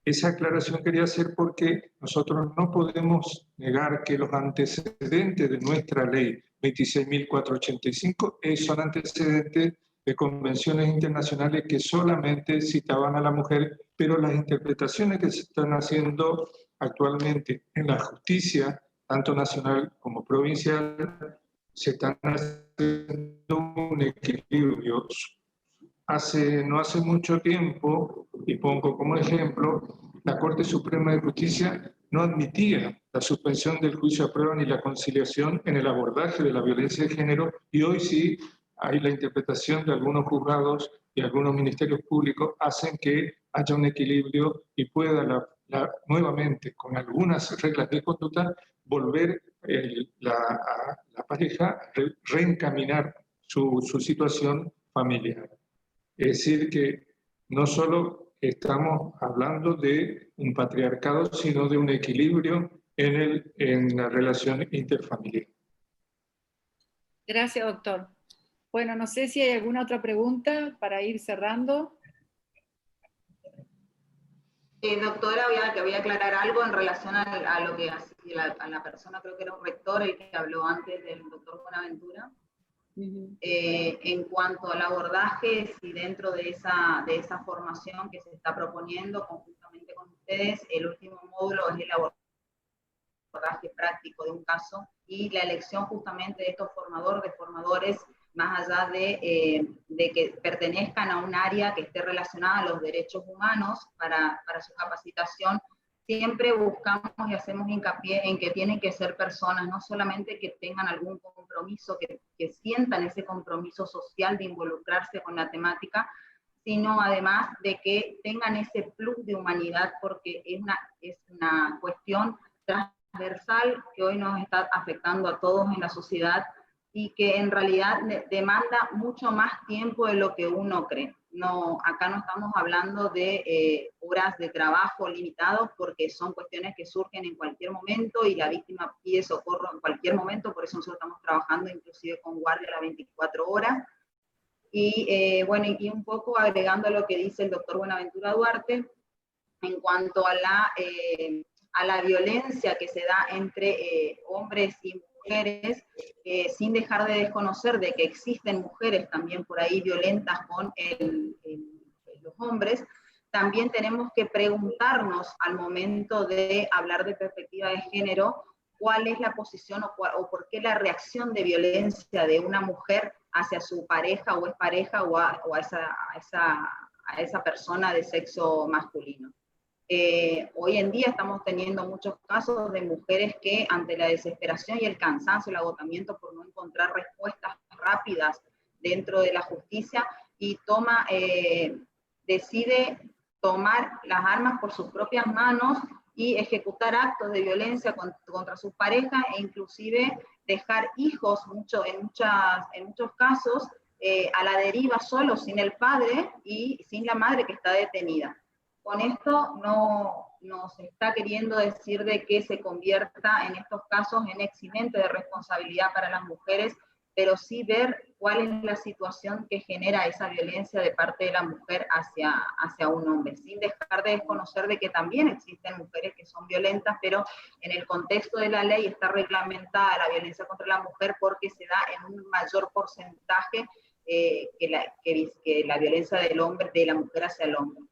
Esa aclaración quería hacer porque nosotros no podemos negar que los antecedentes de nuestra ley 26.485 son antecedentes de convenciones internacionales que solamente citaban a la mujer, pero las interpretaciones que se están haciendo actualmente en la justicia, tanto nacional como provincial, se están haciendo un equilibrio. No hace mucho tiempo, y pongo como ejemplo, la Corte Suprema de Justicia no admitía la suspensión del juicio a prueba ni la conciliación en el abordaje de la violencia de género, y hoy sí hay la interpretación de algunos juzgados y algunos ministerios públicos hacen que haya un equilibrio y pueda nuevamente, con algunas reglas de conducta, volver la pareja a reencaminar su situación familiar. Es decir, que no solo estamos hablando de un patriarcado, sino de un equilibrio en la relación interfamiliar. Gracias, doctor. Bueno, no sé si hay alguna otra pregunta para ir cerrando. Doctora, voy a aclarar algo en relación a lo que a la persona, creo que era un rector el que habló antes del doctor Buenaventura. En cuanto al abordaje, si dentro de esa formación que se está proponiendo conjuntamente con ustedes, el último módulo es el abordaje práctico de un caso y la elección justamente de estos formadores, más allá de que pertenezcan a un área que esté relacionada a los derechos humanos para su capacitación, siempre buscamos y hacemos hincapié en que tienen que ser personas no solamente que tengan algún compromiso, que sientan ese compromiso social de involucrarse con la temática, sino además de que tengan ese plus de humanidad, porque es una cuestión transversal que hoy nos está afectando a todos en la sociedad y que en realidad demanda mucho más tiempo de lo que uno cree. No, acá no estamos hablando de horas de trabajo limitados porque son cuestiones que surgen en cualquier momento y la víctima pide socorro en cualquier momento, por eso nosotros estamos trabajando inclusive con guardia a las 24 horas. Y bueno, y un poco agregando a lo que dice el doctor Buenaventura Duarte, en cuanto a la violencia que se da entre hombres y mujeres, sin dejar de desconocer de que existen mujeres también por ahí violentas con los hombres, también tenemos que preguntarnos al momento de hablar de perspectiva de género, cuál es la posición o por qué la reacción de violencia de una mujer hacia su pareja o expareja o a esa persona de sexo masculino. Hoy en día estamos teniendo muchos casos de mujeres que ante la desesperación y el cansancio, el agotamiento por no encontrar respuestas rápidas dentro de la justicia y decide tomar las armas por sus propias manos y ejecutar actos de violencia contra sus parejas e inclusive dejar hijos, en muchos casos, a la deriva solo, sin el padre y sin la madre que está detenida. Con esto no se está queriendo decir de que se convierta en estos casos en eximente de responsabilidad para las mujeres, pero sí ver cuál es la situación que genera esa violencia de parte de la mujer hacia un hombre, sin dejar de desconocer de que también existen mujeres que son violentas, pero en el contexto de la ley está reglamentada la violencia contra la mujer porque se da en un mayor porcentaje que la violencia de la mujer hacia el hombre.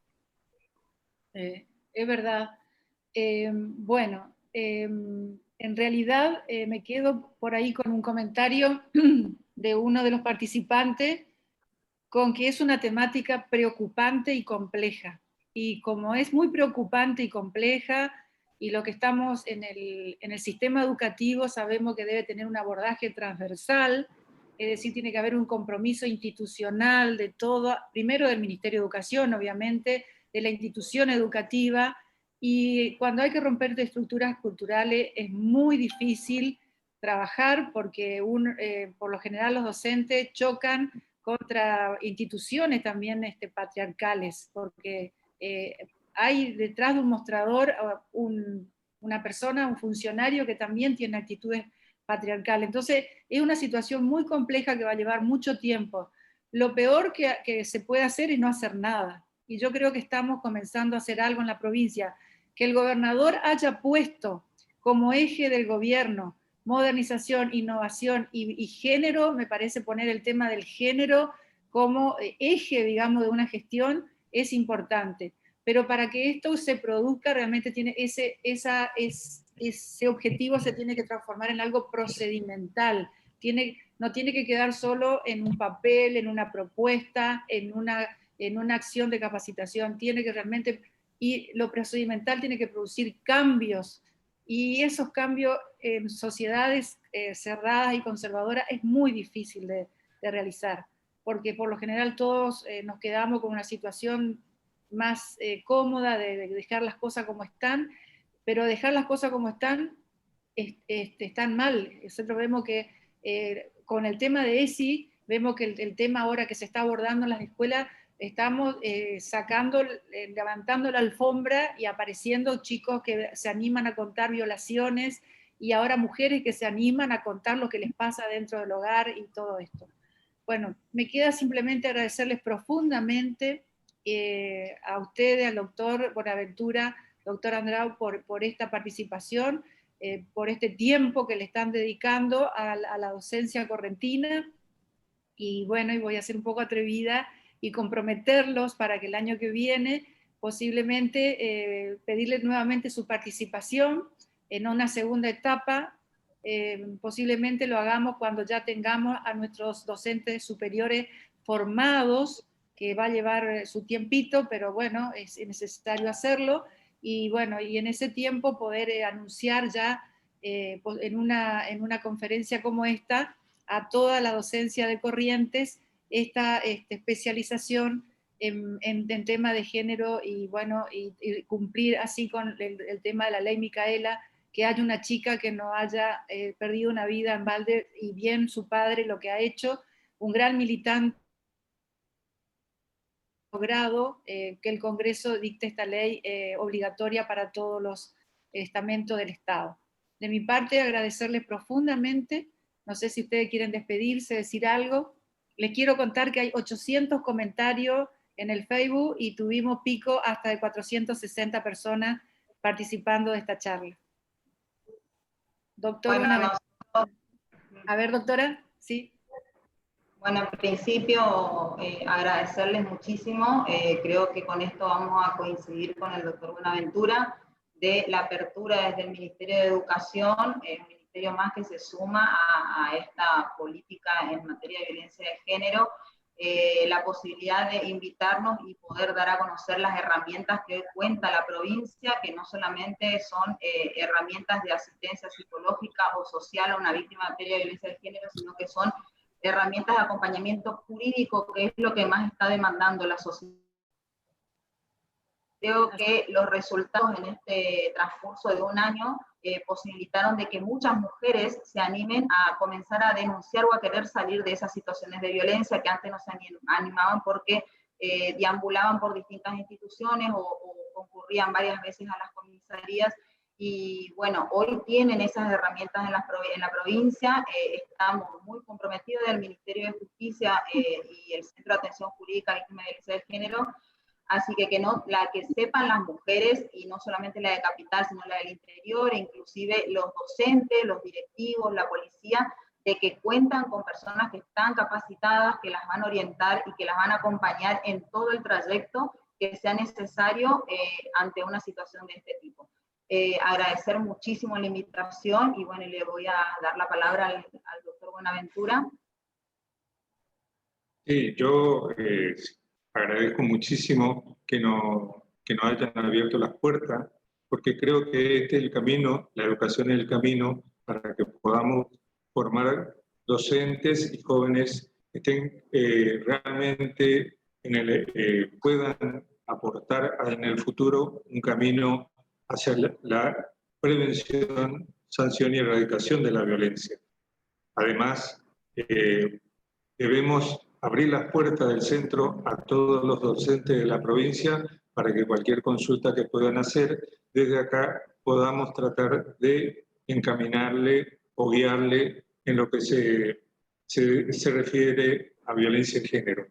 Es verdad. Bueno, en realidad me quedo por ahí con un comentario de uno de los participantes con que es una temática preocupante y compleja. Y como es muy preocupante y compleja, y lo que estamos en el sistema educativo sabemos que debe tener un abordaje transversal, es decir, tiene que haber un compromiso institucional de todo, primero del Ministerio de Educación, obviamente, de la institución educativa, y cuando hay que romper de estructuras culturales es muy difícil trabajar porque por lo general los docentes chocan contra instituciones también patriarcales, porque hay detrás de un mostrador una persona, un funcionario que también tiene actitudes patriarcales. Entonces es una situación muy compleja que va a llevar mucho tiempo. Lo peor que se puede hacer es no hacer nada. y yo creo que estamos comenzando a hacer algo en la provincia, que el gobernador haya puesto como eje del gobierno modernización, innovación y género, me parece poner el tema del género como eje, digamos, de una gestión, es importante. Pero para que esto se produzca, realmente tiene ese objetivo se tiene que transformar en algo procedimental. No tiene que quedar solo en un papel, en una propuesta, en una acción de capacitación. Tiene que realmente, y lo procedimental tiene que producir cambios, y esos cambios en sociedades cerradas y conservadoras es muy difícil de realizar, porque por lo general todos nos quedamos con una situación más cómoda de dejar las cosas como están, pero dejar las cosas como están están mal. Nosotros vemos que con el tema de ESI, vemos que el tema ahora que se está abordando en las escuelas, estamos levantando la alfombra y apareciendo chicos que se animan a contar violaciones, y ahora mujeres que se animan a contar lo que les pasa dentro del hogar y todo esto. Bueno, me queda simplemente agradecerles profundamente a ustedes, al doctor Buenaventura, doctor Andrau, por esta participación, por este tiempo que le están dedicando a la docencia correntina, y bueno, y voy a ser un poco atrevida y comprometerlos para que el año que viene posiblemente pedirles nuevamente su participación en una segunda etapa. Posiblemente lo hagamos cuando ya tengamos a nuestros docentes superiores formados, que va a llevar su tiempito, pero bueno, es necesario hacerlo, y bueno, y en ese tiempo poder anunciar ya en una conferencia como esta a toda la docencia de Corrientes esta especialización en tema de género, y bueno, y cumplir así con el tema de la ley Micaela, que haya una chica que no haya perdido una vida en balde, y bien su padre lo que ha hecho, un gran militante, logrado que el Congreso dicte esta ley obligatoria para todos los estamentos del Estado. De mi parte, agradecerles profundamente. No sé si ustedes quieren despedirse, decir algo. Les quiero contar que hay 800 comentarios en el Facebook y tuvimos pico hasta de 460 personas participando de esta charla. Doctor, bueno, a ver, doctora, ¿sí? Bueno, en principio agradecerles muchísimo. Creo que con esto vamos a coincidir con el doctor Buenaventura de la apertura desde el Ministerio de Educación, un ministerio más que se suma a esta política en materia de violencia de género, la posibilidad de invitarnos y poder dar a conocer las herramientas que hoy cuenta la provincia, que no solamente son herramientas de asistencia psicológica o social a una víctima en materia de violencia de género, sino que son herramientas de acompañamiento jurídico, que es lo que más está demandando la sociedad. Creo que los resultados en este transcurso de un año posibilitaron de que muchas mujeres se animen a comenzar a denunciar o a querer salir de esas situaciones de violencia que antes no se animaban porque deambulaban por distintas instituciones o concurrían varias veces a las comisarías. Y bueno, hoy tienen esas herramientas en la provincia, estamos muy comprometidos del Ministerio de Justicia y el Centro de Atención Jurídica a Víctimas de Violencia de Género, así que que sepan las mujeres, y no solamente la de Capital, sino la del interior, e inclusive los docentes, los directivos, la policía, de que cuentan con personas que están capacitadas, que las van a orientar y que las van a acompañar en todo el trayecto que sea necesario ante una situación de este tipo. Agradecer muchísimo la invitación y bueno, le voy a dar la palabra al doctor Buenaventura. Sí, yo agradezco muchísimo que nos hayan abierto las puertas, porque creo que este es el camino, la educación es el camino para que podamos formar docentes y jóvenes que estén realmente puedan aportar en el futuro un camino hacia la prevención, sanción y erradicación de la violencia. Además, debemos abrir las puertas del centro a todos los docentes de la provincia para que cualquier consulta que puedan hacer, desde acá podamos tratar de encaminarle o guiarle en lo que se refiere a violencia de género.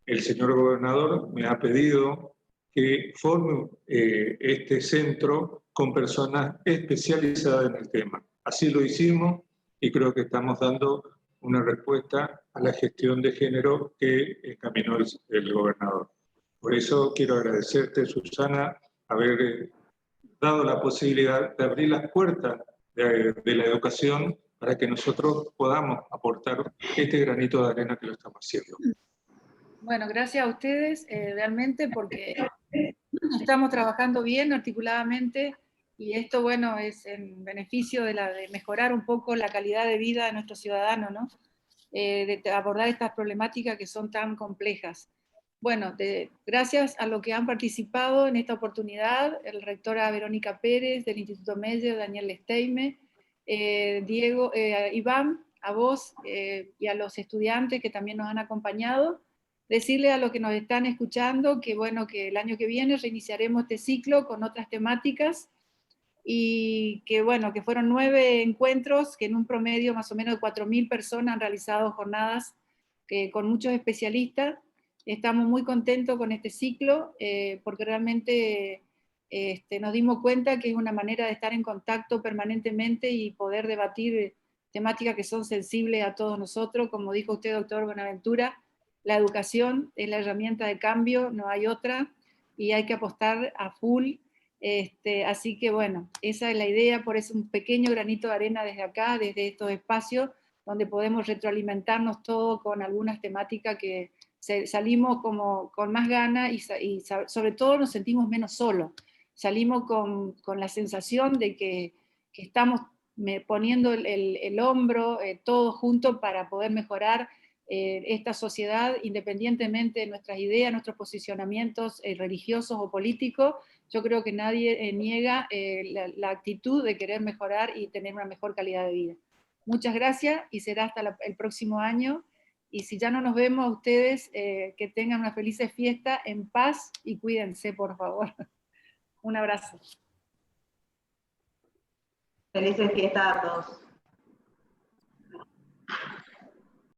el señor gobernador me ha pedido que forme este centro con personas especializadas en el tema. Así lo hicimos y creo que estamos dando una respuesta a la gestión de género que encaminó el gobernador. Por eso quiero agradecerte, Susana, haber dado la posibilidad de abrir las puertas de la educación para que nosotros podamos aportar este granito de arena que lo estamos haciendo. Bueno, gracias a ustedes realmente porque estamos trabajando bien, articuladamente, y esto, bueno, es en beneficio de mejorar un poco la calidad de vida de nuestros ciudadanos, ¿no? De abordar estas problemáticas que son tan complejas. Bueno, gracias a lo que han participado en esta oportunidad, el rectora Verónica Pérez del Instituto Meyer, Daniel Lesteime, Diego, Iván, a vos y a los estudiantes que también nos han acompañado. Decirle a los que nos están escuchando que, bueno, que el año que viene reiniciaremos este ciclo con otras temáticas y que, bueno, que fueron 9 encuentros que en un promedio más o menos de 4.000 personas han realizado jornadas con muchos especialistas. Estamos muy contentos con este ciclo porque realmente nos dimos cuenta que es una manera de estar en contacto permanentemente y poder debatir temáticas que son sensibles a todos nosotros. Como dijo usted, doctor Buenaventura, la educación es la herramienta de cambio, no hay otra, y hay que apostar a full. Así que bueno, esa es la idea, por eso un pequeño granito de arena desde acá, desde estos espacios, donde podemos retroalimentarnos todo con algunas temáticas que salimos como con más ganas y sobre todo nos sentimos menos solos. Salimos con la sensación de que estamos poniendo el hombro todos juntos para poder mejorar esta sociedad, independientemente de nuestras ideas, nuestros posicionamientos religiosos o políticos. Yo creo que nadie niega la actitud de querer mejorar y tener una mejor calidad de vida. Muchas gracias y será hasta el próximo año. Y si ya no nos vemos a ustedes, que tengan una feliz fiesta en paz y cuídense, por favor. Un abrazo. Felices fiestas a todos.